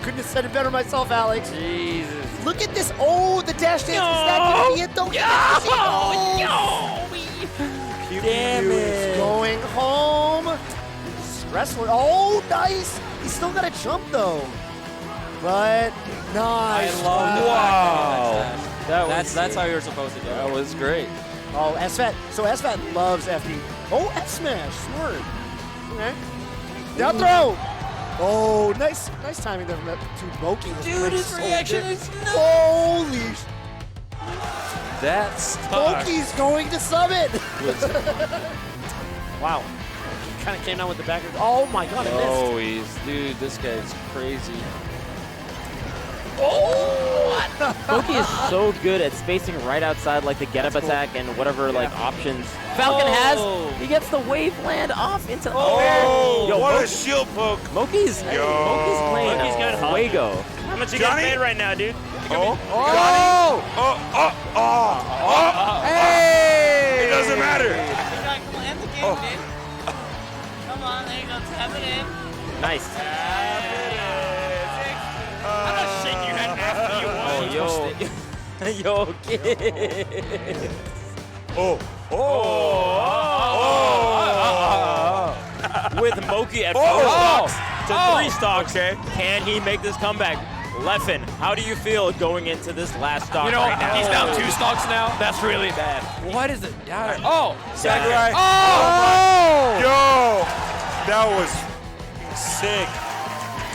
Couldn't have said it better myself, Alex. Jesus. Look at this. Oh, the dash dance. Is that going to be it, though? Damn it. Going home. Wrestler. Oh, nice. He's still got a jump, though. But nice. I love Wow. That's how you're supposed to do it. That was great. Oh, SFAT. So SFAT loves FD. Oh, F smash. Smart. Okay. Down throw. Oh, nice timing there from Moki. Dude, his reaction is nuts. Holy. That's tough. Moki's going to Summit. Wow. Kind of came down with the back. Oh my god, I missed. Dude, this guy's crazy. Moki is so good at spacing right outside like the get up attack and whatever like options Falcon has. He gets the wave land off into the air. Yo, what a shield poke. Moki's playing Moki's good. Fuego. How much you getting paid right now, dude? Hey! It doesn't matter. Come on, there you go. Tap it in. Nice. I'm not shaking your head after you won. Yo, kid. With Moki at 4 stocks to 3 stocks, can he make this comeback? Leffen, how do you feel going into this last stock You know, right now? he's down 2 stocks now. That's really bad. What is it? Oh! Sakurai. Oh! Yo! That was sick.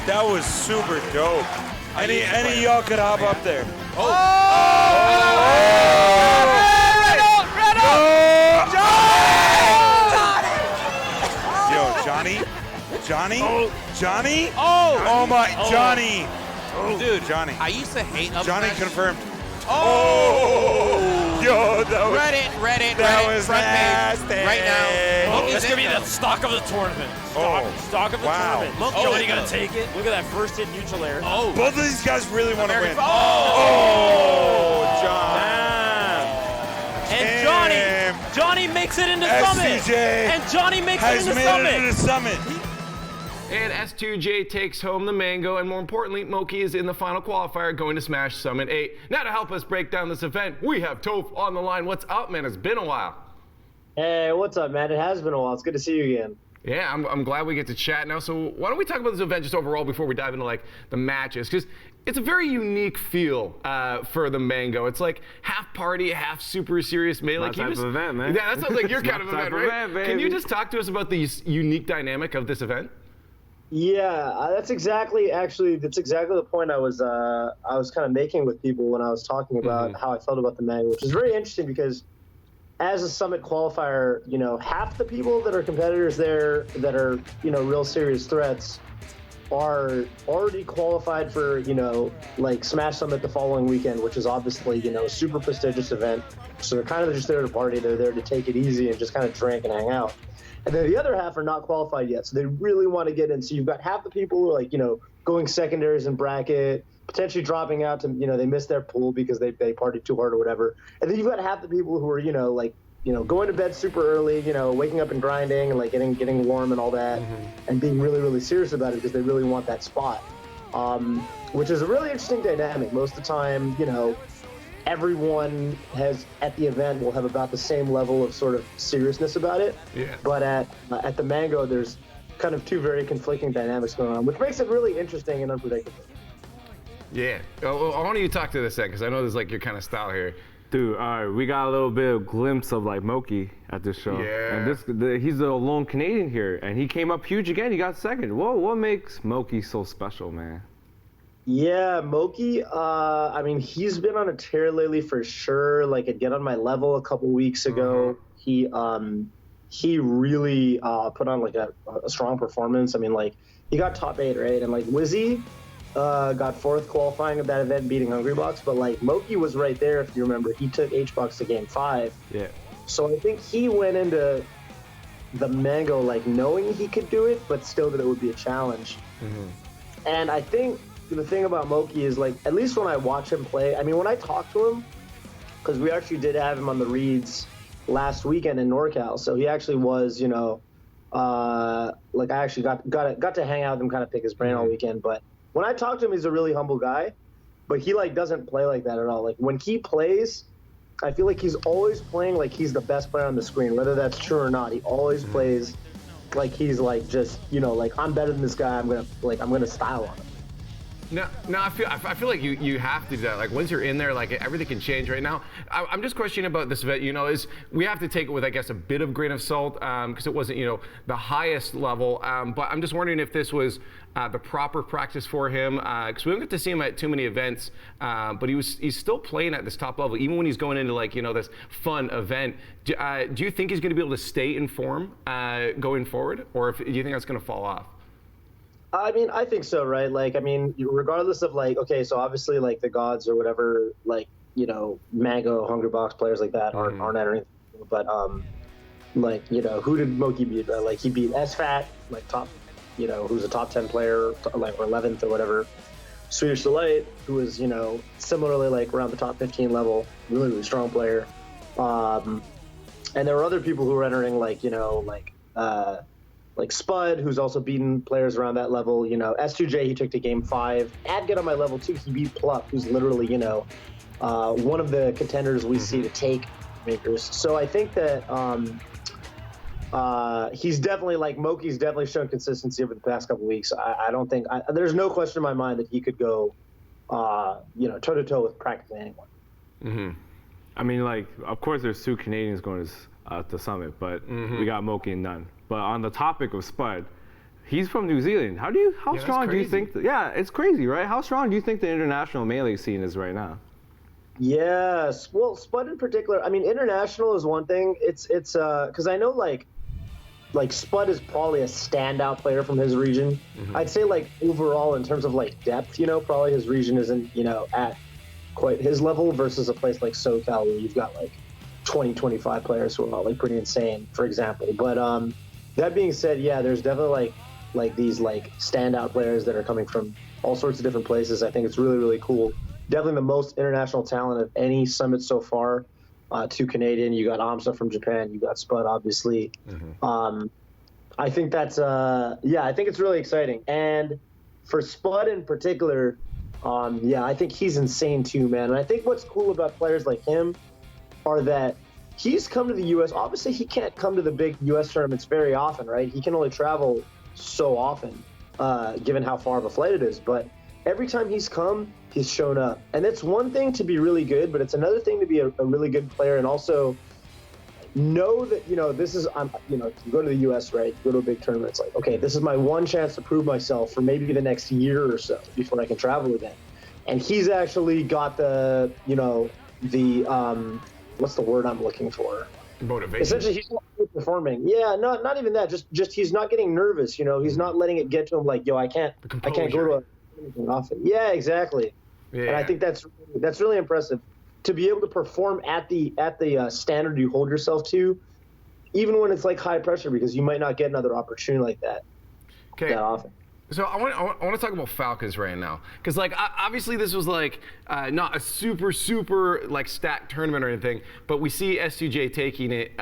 That was super dope. Any of y'all could hop up there. Yo, Johnny? Johnny? Oh my, Johnny! Dude, Johnny. I used to hate up Johnny smash. confirmed. Oh! Yo, that was... Reddit, That was front nasty. page, right now. Oh, that's gonna be the stock of the tournament. Stock of the tournament. Johnny gonna take it. Look at that first hit neutral air. Both of these guys really want to win. Oh, John. And Johnny makes it into Summit. STJ And Johnny makes it has into made Summit. it into Summit. And S2J takes home the mango, and more importantly, Moki is in the final qualifier going to Smash Summit 8. Now to help us break down this event, we have Toph on the line. What's up, man? It's been a while. Hey, what's up, man? It has been a while. It's good to see you again. Yeah, I'm glad we get to chat now. So why don't we talk about this event just overall before we dive into like the matches? Because it's a very unique feel for the mango. It's like half party, half super serious melee. My type of event, man. Yeah, that sounds like your It's kind of my event, type right? of event, Can you baby. just talk to us about the unique dynamic of this event? Yeah, that's exactly the point I was kind of making with people when I was talking about how I felt about the mango, which is very interesting because as a Summit qualifier, you know, half the people that are competitors there that are, you know, real serious threats are already qualified for, you know, like Smash Summit the following weekend, which is obviously, you know, a super prestigious event. So they're kind of just there to party. They're there to take it easy and just kind of drink and hang out. And then the other half are not qualified yet, so they really want to get in. So you've got half the people who are like, you know, going secondaries in bracket, potentially dropping out to, you know, they missed their pool because they partied too hard or whatever. And then you've got half the people who are, you know, like, you know, going to bed super early, you know, waking up and grinding and like getting warm and all that, and being really, really serious about it because they really want that spot, which is a really interesting dynamic. Most of the time, you know, everyone has at the event will have about the same level of sort of seriousness about it. Yeah. But at the mango, there's kind of two very conflicting dynamics going on, which makes it really interesting and unpredictable. Yeah. I want you to talk to this then, because I know this is like your kind of style here. Dude, all right, we got a little bit of glimpse of like Moki at this show. Yeah. And he's the lone Canadian here, and he came up huge again. He got second. Whoa, what makes Moki so special, man? Yeah, Moki, I mean, he's been on a tear lately for sure. Like at Get On My Level a couple weeks ago, he really put on like a strong performance. I mean, like he got top 8, right? And like Wizzy got 4th qualifying of that event, beating Hungrybox. But like Moki was right there, if you remember. He took HBox to game 5. Yeah. So I think he went into the mango like knowing he could do it, but still that it would be a challenge. And I think the thing about Moki is, like, at least when I watch him play, I mean, when I talk to him, because we actually did have him on the reads last weekend in NorCal, so he actually was, you know, like I actually got to hang out with him, kind of pick his brain all weekend. But when I talk to him, he's a really humble guy, but he like doesn't play like that at all. Like when he plays, I feel like he's always playing like he's the best player on the screen, whether that's true or not. He always plays like he's like just, you know, like I'm better than this guy. I'm gonna style on him. No, I feel like you have to do that. Like once you're in there, like everything can change right now. I'm just questioning about this event. You know, is we have to take it with, I guess, a bit of grain of salt because it wasn't, you know, the highest level. But I'm just wondering if this was the proper practice for him because we don't get to see him at too many events. But he's still playing at this top level, even when he's going into like, you know, this fun event. Do you think he's going to be able to stay in form going forward, or do you think that's going to fall off? I mean, I think so, right? Like, I mean, regardless of like, okay, so obviously like the gods or whatever, like, you know, Mango, Hungrybox players like that aren't entering, but like, you know, who did Moki beat? Like he beat SFAT, like top, you know, who's a top 10 player, like or 11th or whatever. Swedish Delight, who was, you know, similarly like around the top 15 level, really, really strong player. And there were other people who were entering, like, you know, like Spud, who's also beaten players around that level. You know, S2J, he took to game 5. At Get On My Level 2, he beat Pluck, who's literally, you know, one of the contenders we see to take makers. So I think that he's definitely, like, Moki's definitely shown consistency over the past couple weeks. I don't think, there's no question in my mind that he could go toe to toe with practically anyone. Mm-hmm. I mean, like, of course, there's 2 Canadians going to Summit, but we got Moki and Nunn. But on the topic of Spud, he's from New Zealand. How strong do you think? It's crazy, right? How strong do you think the international melee scene is right now? Yes. Well, Spud in particular. I mean, international is one thing. It's because I know like Spud is probably a standout player from his region. I'd say like overall in terms of like depth, probably his region isn't at quite his level versus a place like SoCal where you've got like 20-25 players who are all like pretty insane, for example. But that being said, yeah, there's definitely like these like standout players that are coming from all sorts of different places. I think it's really, really cool. Definitely the most international talent of any summit so far. 2 Canadian, you got Amsa from Japan, you got Spud, obviously. I think that's, I think it's really exciting. And for Spud in particular, I think he's insane too, man. And I think what's cool about players like him are that he's come to the U.S. Obviously, he can't come to the big U.S. tournaments very often, right? He can only travel so often, given how far of a flight it is. But every time he's come, he's shown up. And it's one thing to be really good, but it's another thing to be a really good player and also know that, this is, you go to the U.S., right? You go to a big tournament. It's like, okay, this is my one chance to prove myself for maybe the next year or so before I can travel again. And he's actually got the, what's the word I'm looking for? Motivation. Essentially, he's not performing. Yeah, not even that. Just he's not getting nervous. He's not letting it get to him like, I can't go to anything often. Yeah, exactly. Yeah. And I think that's really impressive to be able to perform at the standard you hold yourself to, even when it's like high pressure, because you might not get another opportunity like that that often. So I want to talk about Falcons right now, because like obviously this was like not a super like stacked tournament or anything, but we see S2J taking it.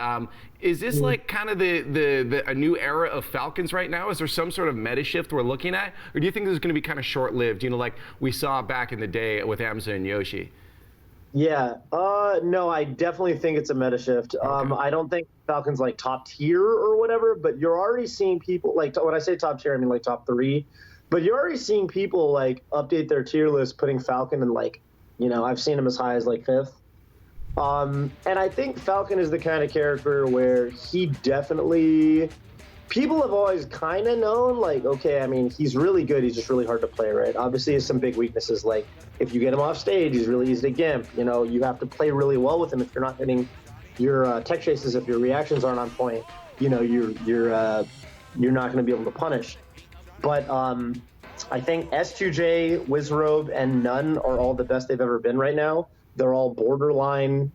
Is this like kind of a new era of Falcons right now? Is there some sort of meta shift we're looking at, or do you think this is going to be kind of short-lived? Like we saw back in the day with Amsa and Yoshi. Yeah, no, I definitely think it's a meta shift. Okay. I don't think Falcon's like top tier or whatever, but you're already seeing people like, when I say top tier, I mean like top 3, but you're already seeing people like update their tier list, putting Falcon in like, I've seen him as high as like 5th. And I think Falcon is the kind of character where he definitely, people have always kind of known, like, okay, I mean, he's really good. He's just really hard to play, right? Obviously, he has some big weaknesses. Like, if you get him off stage, he's really easy to gimp. You have to play really well with him. If you're not hitting your tech chases, if your reactions aren't on point, you're not going to be able to punish. But I think S2J, Wizrobe, and Nunn are all the best they've ever been right now. They're all borderline,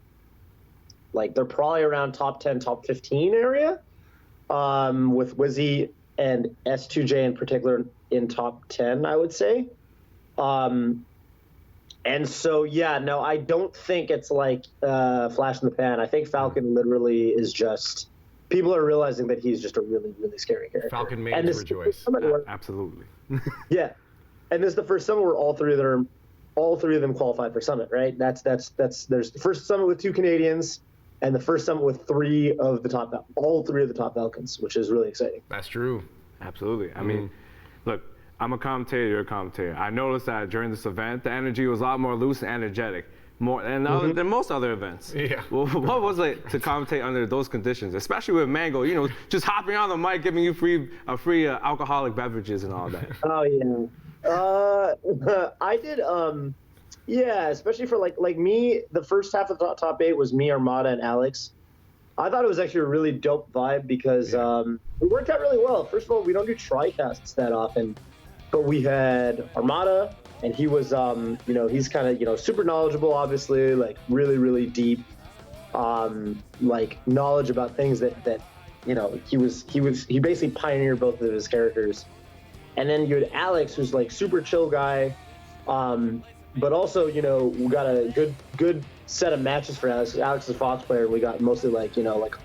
like, they're probably around top 10, top 15 area. With Wizzy and S2J in particular in top 10, I would say. And so, yeah, no, I don't think it's like flash in the pan. I think Falcon literally is just, people are realizing that he's just a really, really scary character. Falcon made us rejoice. Absolutely. Yeah. And this is the first summit where all three of them qualified for summit, right? There's the first summit with 2 Canadians, and the first summit with all 3 of the top Falcons, which is really exciting. That's true. Absolutely. I mean, look, I'm a commentator, you're a commentator. I noticed that during this event, the energy was a lot more loose and energetic, than most other events. Yeah. Well, what was it to commentate under those conditions, especially with Mango, just hopping on the mic, giving you free alcoholic beverages and all that? Oh, yeah. I did, yeah, especially for like me, the first half of the top 8 was me, Armada, and Alex. I thought it was actually a really dope vibe because it worked out really well. First of all, we don't do tri-casts that often, but we had Armada, and he was, he's kind of, super knowledgeable, obviously, like really, really deep, like knowledge about things that he basically pioneered both of his characters. And then you had Alex, who's like super chill guy, but also, we got a good set of matches for Alex. Alex is a Fox player. We got mostly like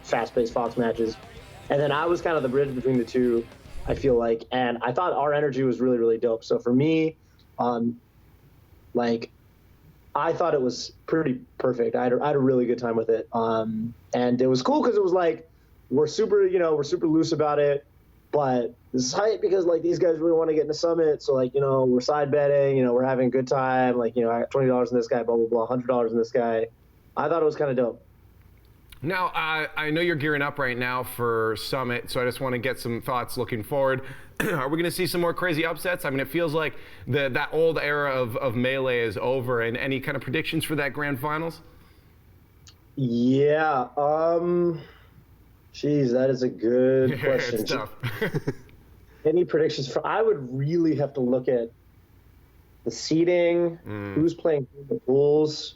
fast-paced Fox matches. And then I was kind of the bridge between the two, I feel like. And I thought our energy was really, really dope. So for me, I thought it was pretty perfect. I had a really good time with it. And it was cool because it was like, we're super loose about it. But this is hype because like these guys really want to get into Summit. So like, we're side betting, we're having a good time. Like, I got $20 in this guy, blah, blah, blah, $100 in this guy. I thought it was kind of dope. Now, I know you're gearing up right now for Summit, so I just want to get some thoughts looking forward. Are we going to see some more crazy upsets? I mean, it feels like that old era of Melee is over. And any kind of predictions for that grand finals? Yeah. Geez, that is a good question. It's tough. Any predictions for? I would really have to look at the seeding, who's playing the Bulls,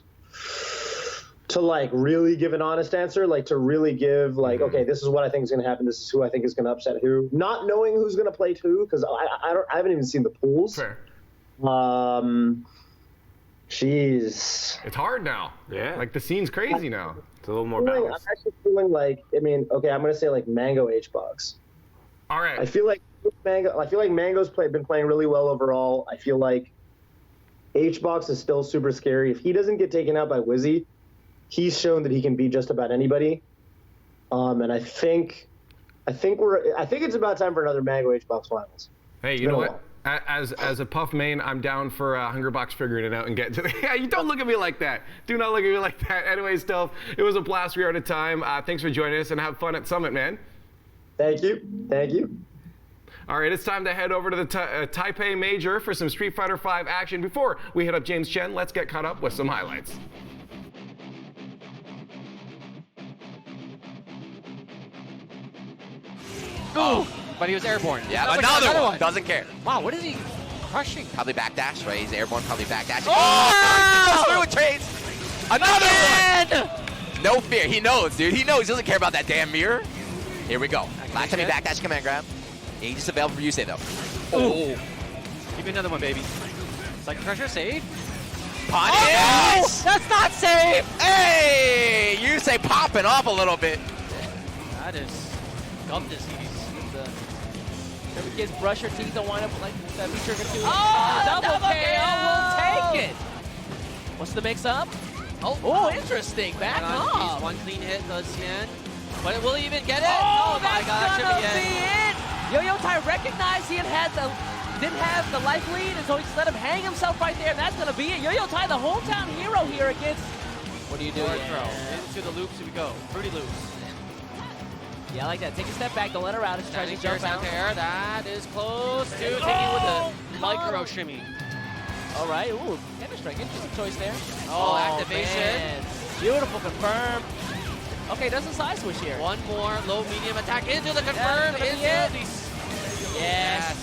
to like really give an honest answer, like to really give like, okay, this is what I think is going to happen. This is who I think is going to upset who. Not knowing who's going to play who, because I haven't even seen the pools. Fair. Jeez. It's hard now. Yeah. Like the scene's crazy now. It's a little more I'm balanced. actually feeling like, I'm going to say like Mango HBox. All right. I feel like Mango's been playing really well overall. I feel like HBox is still super scary. If he doesn't get taken out by Wizzy, he's shown that he can beat just about anybody. And I think it's about time for another Mango HBox finals. Hey, you know what? As a Puff main, I'm down for Hungerbox figuring it out and getting to the. Yeah, you don't look at me like that. Do not look at me like that. Anyways, Stealth, it was a blast. We are out of time. Thanks for joining us and have fun at Summit, man. Thank you. Thank you. All right, it's time to head over to the Taipei Major for some Street Fighter V action. Before we hit up James Chen, let's get caught up with some highlights. Oh, but he was airborne. Yeah, another one. Doesn't care. Wow, what is he crushing? Probably backdash, right? He's airborne, probably backdash. Oh! Goes through with trades. Another one. No fear. He knows, dude. He knows. He doesn't care about that damn mirror. Here we go. Last time he backdash command grab. Aegis available for Yusei, though. Oh. Give me another one, baby. Psychic Crusher, save. Punish! Oh, that's not safe! Hey! Yusei popping off a little bit. That is gum disease. Every kid's brush your teeth, don't wind up like that feature can do. Oh, double KO! We'll take it! What's the mix-up? Oh, interesting. Back off. off. One clean hit, does Yen. But will he even get it? Oh, my that's God, gonna should be it! Yo-Yo Tai recognized he didn't have the life lead, and so he just let him hang himself right there, and that's gonna be it. Yo-Yo Tai, the hometown hero here against. What do you do? Into the loops we go. Fruity loops. Yeah, I like that. Take a step back, don't let her out. She tries to jump out there. That is close to taking with the micro shimmy. All right. Ooh, Counter-Strike. Interesting choice there. Oh, activation. Man. Beautiful confirm. Okay, doesn't side switch here. One more low medium attack into the confirm. Yes.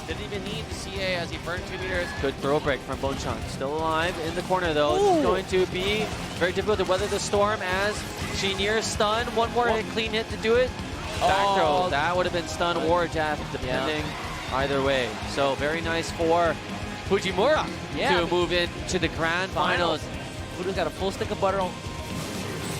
Didn't even need the CA as he burned 2 meters. Good throw break from Bonchan. Still alive in the corner though. This is going to be very difficult to weather the storm as she nears stun. One more clean hit to do it. Back throw. That would have been stun or jab depending either way. So very nice for Fujimura to move into the grand finals. Fudo's got a full stick of butter on.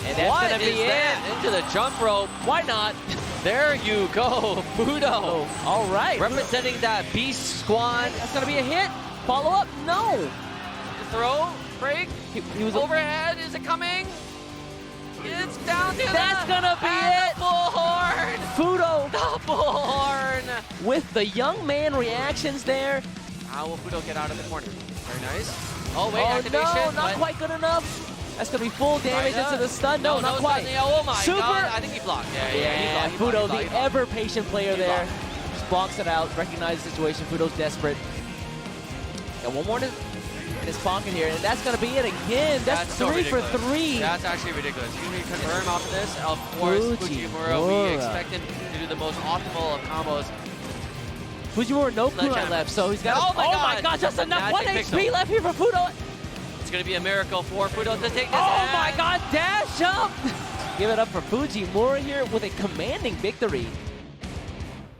And that's going to be it. Into the jump rope. Why not? There you go, Fudo. All right. Representing that beast squad. That's going to be a hit. Follow up? No. The throw, break. He was overhead. Is it coming? It's down to That's gonna be it. The bullhorn. Fudo. The bullhorn. With the young man reactions there. How will Fudo get out of the corner? Very nice. Oh, wait, activation. No, not quite good enough. That's going to be full damage into the stun. No, not quite. Oh, my Super. God. I think he blocked. Yeah, Fudo, the ever-patient player there. Just blocks it out, recognizes the situation. Fudo's desperate. Got one more in his pocket here, and that's going to be it again. That's 3 for 3. That's actually ridiculous. You can confirm off of this. Of course, Fujimura, we expect him to do the most optimal of combos. Fujimura, no kunai left, so he's got. Oh my God, just enough 1 HP left here for Fudo. It's going to be a miracle for Fudo to take this. Oh my God, dash up! Give it up for Fujimura here with a commanding victory.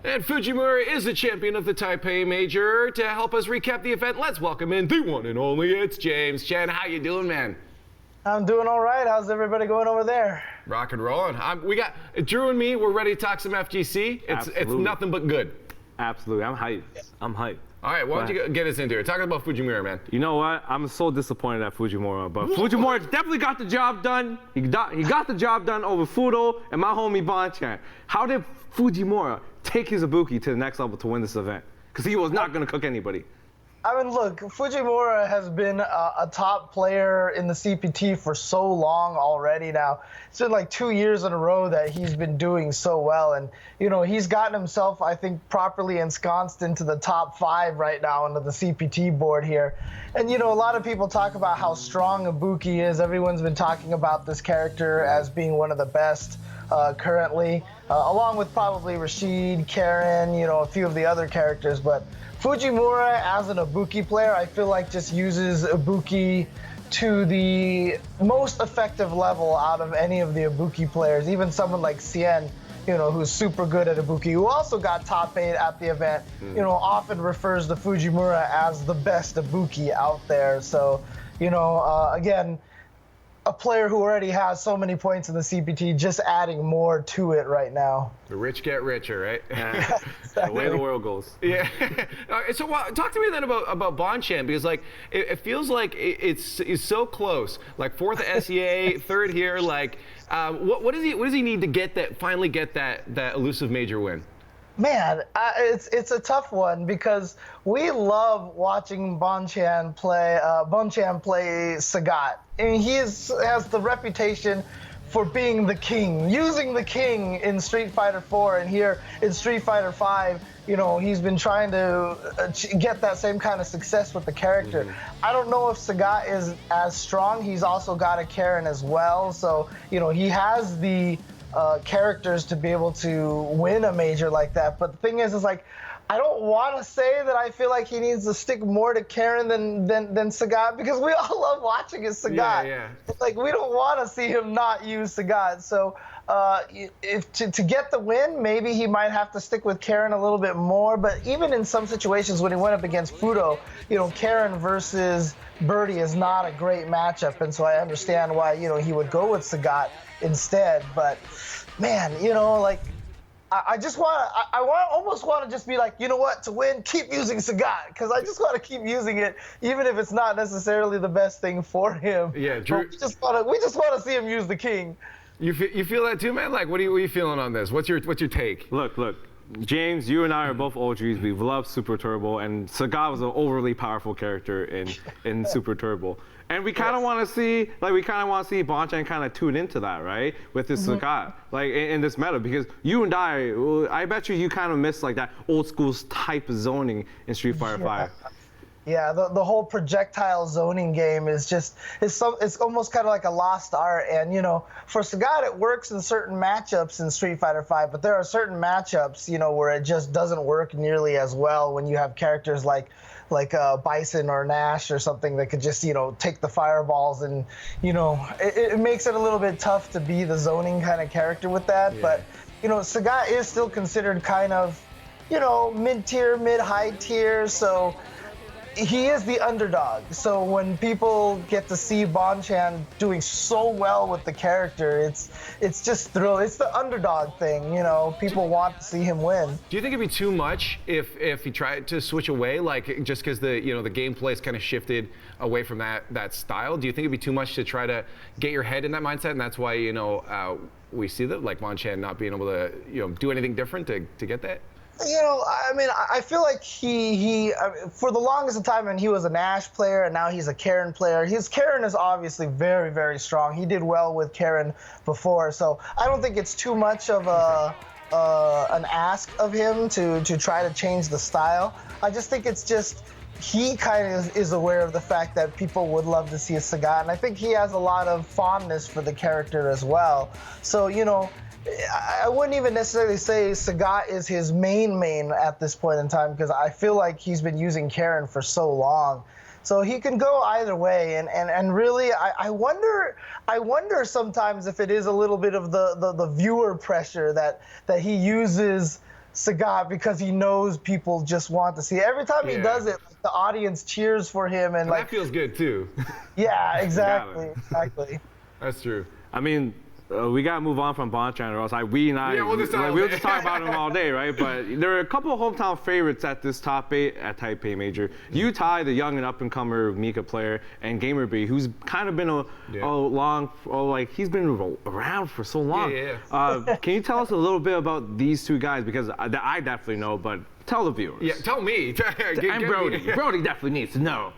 And Fujimura is the champion of the Taipei Major. To help us recap the event, let's welcome in the one and only, it's James Chen. How you doing, man? I'm doing all right. How's everybody going over there? Rock and rolling. We got Drew and me. We're ready to talk some FGC. It's nothing but good. Absolutely. I'm hyped. I'm hyped. All right, why don't you get us into it? Talking about Fujimura, man. You know what? I'm so disappointed at Fujimura, but Fujimura definitely got the job done. He got the job done over Fudo and my homie Bonchan. How did Fujimura take his Ibuki to the next level to win this event? Because he was not going to cook anybody. I mean, look, Fujimura has been a top player in the CPT for so long already now. It's been like 2 years in a row that he's been doing so well. And, you know, he's gotten himself, I think, properly ensconced into the top 5 right now into the CPT board here. And, you know, a lot of people talk about how strong Ibuki is. Everyone's been talking about this character as being one of the best currently, along with probably Rashid, Karen, you know, a few of the other characters. But Fujimura, as an Ibuki player, I feel like just uses Ibuki to the most effective level out of any of the Ibuki players. Even someone like Cien, you know, who's super good at Ibuki, who also got top 8 at the event, you know, often refers to Fujimura as the best Ibuki out there. So, you know, again, a player who already has so many points in the CPT, just adding more to it right now. The rich get richer, right? Yeah. The way the world goes. Yeah. So talk to me then about Bonchan, because like it feels like it's so close. Like 4th at SEA, 3rd here. Like, what does he need to finally get that elusive major win? Man, it's a tough one because we love watching Bonchan play Sagat. I mean, he has the reputation for being the king, using the king in Street Fighter 4, and here in Street Fighter 5, you know, he's been trying to get that same kind of success with the character. I don't know if Sagat is as strong. He's also got a Karen as well, so, you know, he has the characters to be able to win a major like that. But the thing is like, I don't want to say that I feel like he needs to stick more to Karen than Sagat, because we all love watching his Sagat. Yeah. Like, we don't want to see him not use Sagat. So if to get the win, maybe he might have to stick with Karen a little bit more. But even in some situations when he went up against Fudo, you know, Karen versus Birdie is not a great matchup, and so I understand why, you know, he would go with Sagat instead. But man, you know, like, I almost want to just be like, you know what, to win, keep using Sagat, because I just want to keep using it, even if it's not necessarily the best thing for him. Yeah, Drew. We just want to see him use the king. You feel that too, man? Like, what are you feeling on this? What's your take? Look. James, you and I are both OGs. We've loved Super Turbo, and Sagat was an overly powerful character in Super Turbo. And we kind of want to see, Bonchan kind of tune into that, right? With this Sagat, like in this meta, because you and I bet you kind of miss like that old school type of zoning in Street Fighter 5. Yeah, the whole projectile zoning game is it's almost kind of like a lost art. And, you know, for Sagat, it works in certain matchups in Street Fighter 5, but there are certain matchups, you know, where it just doesn't work nearly as well when you have characters like Bison or Nash or something that could just, you know, take the fireballs, and, you know, it makes it a little bit tough to be the zoning kind of character with that. Yeah. But, you know, Sagat is still considered kind of, you know, mid-tier, mid-high tier, so he is the underdog. So when people get to see Bonchan doing so well with the character, it's just thrill. It's the underdog thing, you know. People want to see him win. Do you think it'd be too much if he tried to switch away, like just because the gameplay's kind of shifted away from that style? Do you think it'd be too much to try to get your head in that mindset, and that's why, you know, we see that, like, Bonchan not being able to, you know, do anything different to get that? You know, I mean, I feel like he for the longest time, and he was a Nash player, and now he's a Karen player. His Karen is obviously very, very strong. He did well with Karen before, so I don't think it's too much of an ask of him to try to change the style. I just think it's just he kind of is aware of the fact that people would love to see a Sagat, and I think he has a lot of fondness for the character as well. So, you know, I wouldn't even necessarily say Sagat is his main at this point in time, because I feel like he's been using Karen for so long. So he can go either way, and really, I wonder sometimes if it is a little bit of the viewer pressure that he uses Sagat because he knows people just want to see it. Every time he does it, the audience cheers for him, and like, that feels good too. Yeah, exactly. That's true. I mean, we gotta move on from Bonchan, or else we'll just talk about him all day, right? But there are a couple of hometown favorites at this top 8 at Taipei Major. Ty, the young and up-and-comer Mika player, and GamerB, who's kind of been he's been around for so long. Can you tell us a little bit about these two guys? Because I definitely know, but tell the viewers. Yeah, tell me. And Brody. Brody definitely needs to know.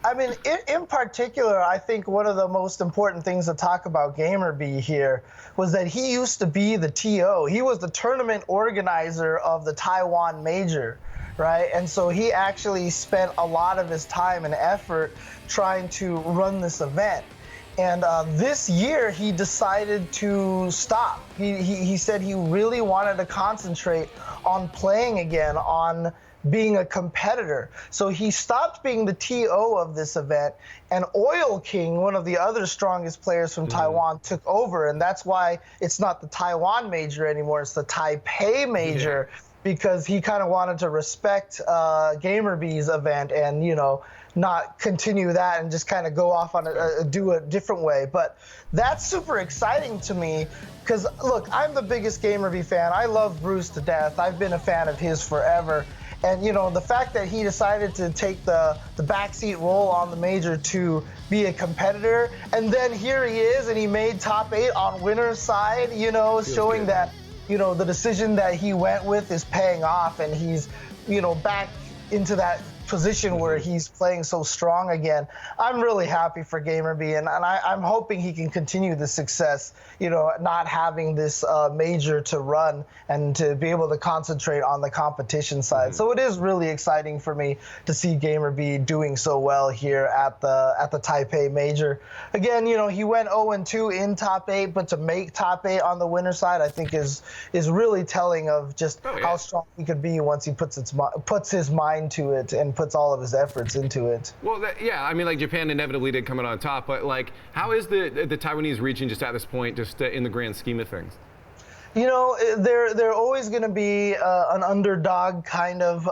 I mean, in particular, I think one of the most important things to talk about GamerB here was that he used to be the TO. He was the tournament organizer of the Taiwan Major, right? And so he actually spent a lot of his time and effort trying to run this event. And this year, he decided to stop. He said he really wanted to concentrate on playing again, on being a competitor. So he stopped being the TO of this event, and Oil King, one of the other strongest players from Taiwan, took over. And that's why it's not the Taiwan Major anymore, it's the Taipei Major, because he kind of wanted to respect GamerB's event and, you know, not continue that and just kind of go off on do a different way. But that's super exciting to me because, look, I'm the biggest GamerB fan. I love Bruce to death. I've been a fan of his forever. And, you know, the fact that he decided to take the backseat role on the Major to be a competitor, and then here he is, and he made top 8 on winner's side, you know, showing that, you know, the decision that he went with is paying off, and he's, you know, back into that position where he's playing so strong again. I'm really happy for GamerB, and I'm hoping he can continue the success, you know, not having this major to run and to be able to concentrate on the competition side. So it is really exciting for me to see GamerB doing so well here at the Taipei Major. Again, you know, he went 0-2 in top 8, but to make top 8 on the winner side, I think is really telling of just how strong he could be once he puts his mind to it and puts all of his efforts into it. Well, I mean, like, Japan inevitably did come out on top, but like, how is the Taiwanese region just at this point, just in the grand scheme of things? You know, they're always going to be an underdog kind of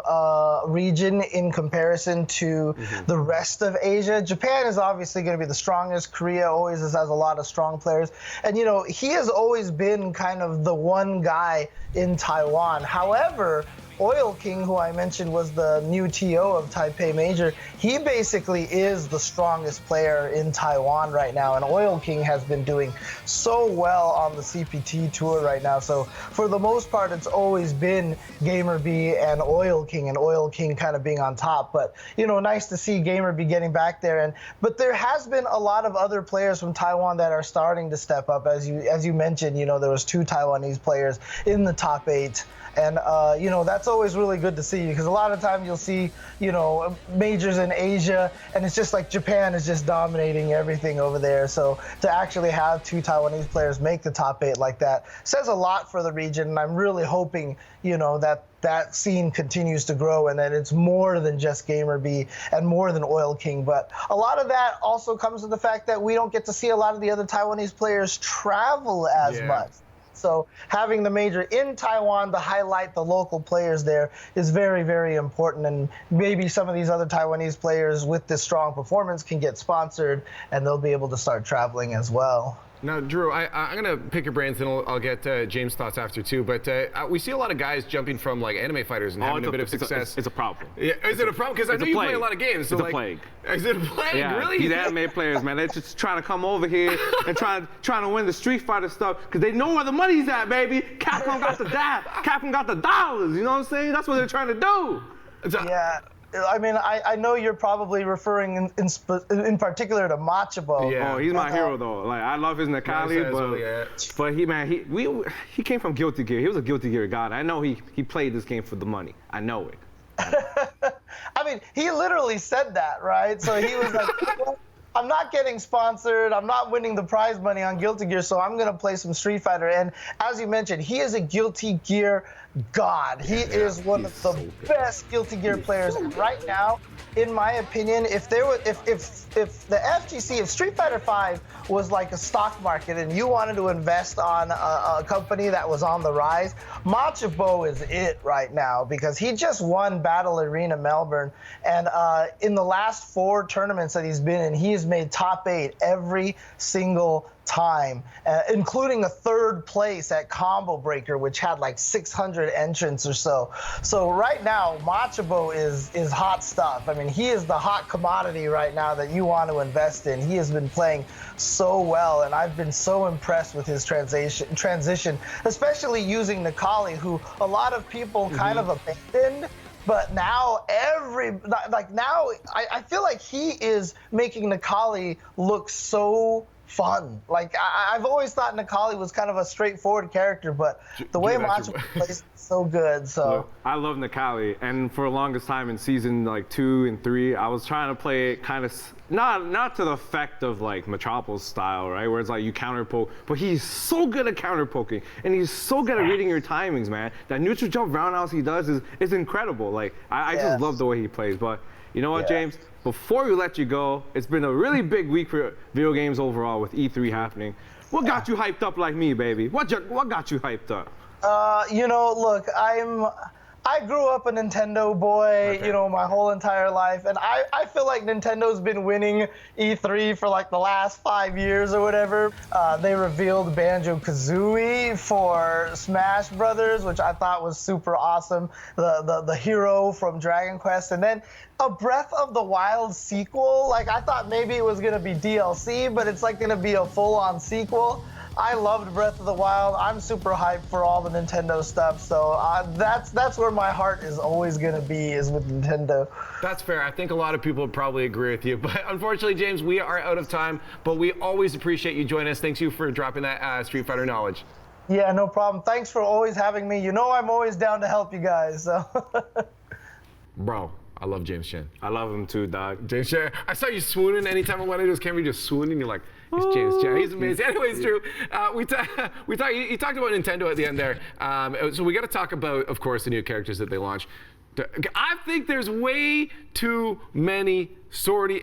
region in comparison to the rest of Asia. Japan is obviously going to be the strongest. Korea always has a lot of strong players. And, you know, he has always been kind of the one guy in Taiwan. However, Oil King, who I mentioned was the new TO of Taipei Major, he basically is the strongest player in Taiwan right now, and Oil King has been doing so well on the CPT tour right now. So for the most part, it's always been GamerB and Oil King kind of being on top. But, you know, nice to see GamerB getting back there. But there has been a lot of other players from Taiwan that are starting to step up. As you mentioned, you know, there was 2 Taiwanese players in the top 8. And, you know, that's always really good to see, because a lot of times you'll see, you know, majors in Asia, and it's just like Japan is just dominating everything over there. So to actually have 2 Taiwanese players make the top 8 like that says a lot for the region. And I'm really hoping, you know, that scene continues to grow and that it's more than just GamerB and more than Oil King. But a lot of that also comes with the fact that we don't get to see a lot of the other Taiwanese players travel as much. So having the major in Taiwan to highlight the local players there is very, very important. And maybe some of these other Taiwanese players with this strong performance can get sponsored, and they'll be able to start traveling as well. Now, Drew, I'm going to pick your brains, and I'll get James' thoughts after, too. But we see a lot of guys jumping from, like, anime fighters and having a bit of success. It's a problem. Yeah, is it a problem? Because I know you play a lot of games. So, it's like, a plague. Is it a plague? Yeah, really? These anime players, man, they're just trying to come over here and trying to win the Street Fighter stuff because they know where the money's at, baby. Capcom got Capcom got the dollars, you know what I'm saying? That's what they're trying to do. Yeah. I mean, I know you're probably referring in particular to Machabo. Yeah. Oh, he's my hero though. Like, I love his Nakali, but he came from Guilty Gear. He was a Guilty Gear god. I know he played this game for the money. I know it. I mean, he literally said that, right? So he was like, I'm not getting sponsored. I'm not winning the prize money on Guilty Gear, so I'm going to play some Street Fighter. And as you mentioned, he is a Guilty Gear god. He is one of the best Guilty Gear players right now. In my opinion, if the FGC, if Street Fighter V was like a stock market and you wanted to invest on a company that was on the rise, Machabo is it right now, because he just won Battle Arena Melbourne, and in the last 4 tournaments that he's been in, he has made top 8 every single time, including a 3rd place at Combo Breaker, which had like 600 entrants or so. So right now, Machabo is hot stuff. I mean, he is the hot commodity right now that you want to invest in. He has been playing so well, and I've been so impressed with his transition, especially using Necalli, who a lot of people kind of abandoned. But now I feel like he is making Necalli look so fun. Like I've always thought Necalli was kind of a straightforward character, but the way Machabo plays is so good. So look, I love Necalli, and for the longest time in season like 2 and 3, I was trying to play it kind of not to the effect of like Metropolis style, right? Where it's like you counter poke, but he's so good at counter poking, and he's so good at reading your timings, man. That neutral jump roundhouse he does is incredible. Like I just love the way he plays. But you know what, James? Before we let you go, it's been a really big week for video games overall with E3 happening. What got you hyped up like me, baby? What got you hyped up? You know, look, I grew up a Nintendo boy, you know, my whole entire life, and I feel like Nintendo's been winning E3 for like the last 5 years or whatever. They revealed Banjo-Kazooie for Smash Brothers, which I thought was super awesome. The hero from Dragon Quest, and then a Breath of the Wild sequel. Like I thought maybe it was gonna be DLC, but it's like gonna be a full-on sequel. I loved Breath of the Wild. I'm super hyped for all the Nintendo stuff. So that's where my heart is always going to be, is with Nintendo. That's fair. I think a lot of people would probably agree with you. But unfortunately, James, we are out of time. But we always appreciate you joining us. Thanks you for dropping that Street Fighter knowledge. Yeah, no problem. Thanks for always having me. You know I'm always down to help you guys. So. Bro. I love James Chen. I love him too, dog. James Chen. I saw you swooning anytime I went into his camera. You just swooning. You're like, it's James Chen. He's amazing. Anyways, Drew, you talked about Nintendo at the end there. So we got to talk about, of course, the new characters that they launched. I think there's way too many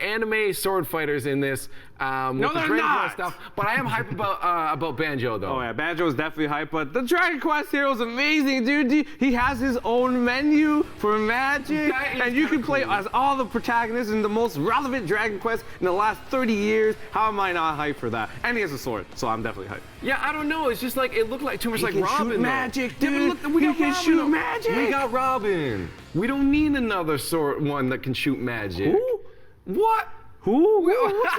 anime sword fighters in this. No, they're not. Stuff. But I am hyped about Banjo, though. Oh yeah, Banjo is definitely hyped. But the Dragon Quest hero is amazing, dude. He has his own menu for magic, and you can play as all the protagonists in the most relevant Dragon Quest in the last 30 years. How am I not hyped for that? And he has a sword, so I'm definitely hyped. Yeah, I don't know. It's just like it looked like too much like Robin. Shoot magic, dude. He can shoot magic. We got Robin. We don't need another one that can shoot magic. Who? What? Who?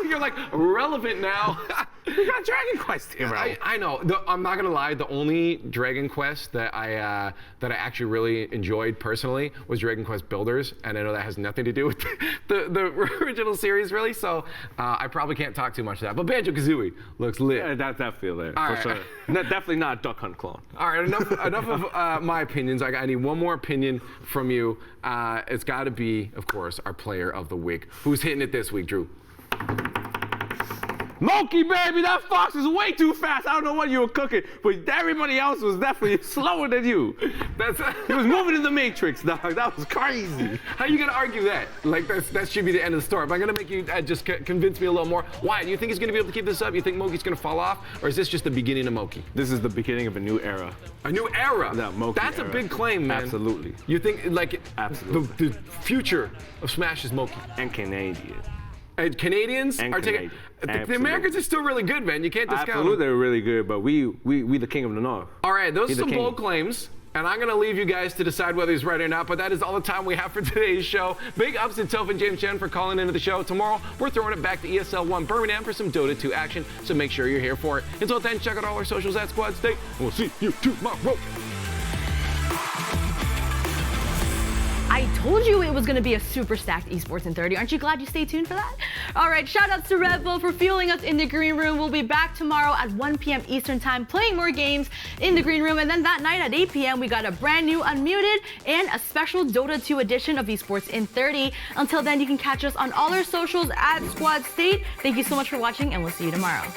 You're like relevant now. We got Dragon Quest here, bro. I know. I'm not gonna lie. The only Dragon Quest that I actually really enjoyed personally was Dragon Quest Builders, and I know that has nothing to do with the original series, really. So I probably can't talk too much to that. But Banjo-Kazooie looks lit. Yeah, that's definitely lit, for sure. Definitely not Duck Hunt clone. All right, enough of my opinions. I need one more opinion from you. It's got to be, of course, our player of the week. Who's hitting it this week, Drew? Monkey, baby, that fox is way too fast. I don't know what you were cooking, but everybody else was definitely slower than you. He was moving in the Matrix, dog. That was crazy. How are you gonna argue that? Like that should be the end of the story. But I'm gonna make you just convince me a little more. Why? Do you think he's gonna be able to keep this up? You think Moki's gonna fall off, or is this just the beginning of Moki? This is the beginning of a new era. A new era. Yeah, Moki That's era. a big claim, man. Absolutely. You think like absolutely the future of Smash is Moki and Canadian. Canadians are taking. The Americans are still really good, man. You can't discount Absolutely, them. they're really good, but we the king of the north. All right, those are some bold claims, and I'm gonna leave you guys to decide whether he's right or not. But that is all the time we have for today's show. Big ups to Toph and James Chen for calling into the show. Tomorrow we're throwing it back to ESL 1 Birmingham for some Dota 2 action. So make sure you're here for it. Until then, check out all our socials at Squad State. We'll see you tomorrow. I told you it was going to be a super stacked esports in 30. Aren't you glad you stayed tuned for that? All right, shout outs to Red Bull for fueling us in the green room. We'll be back tomorrow at 1 p.m. Eastern time playing more games in the green room. And then that night at 8 p.m. we got a brand new Unmuted and a special Dota 2 edition of esports in 30. Until then, you can catch us on all our socials at Squad State. Thank you so much for watching, and we'll see you tomorrow.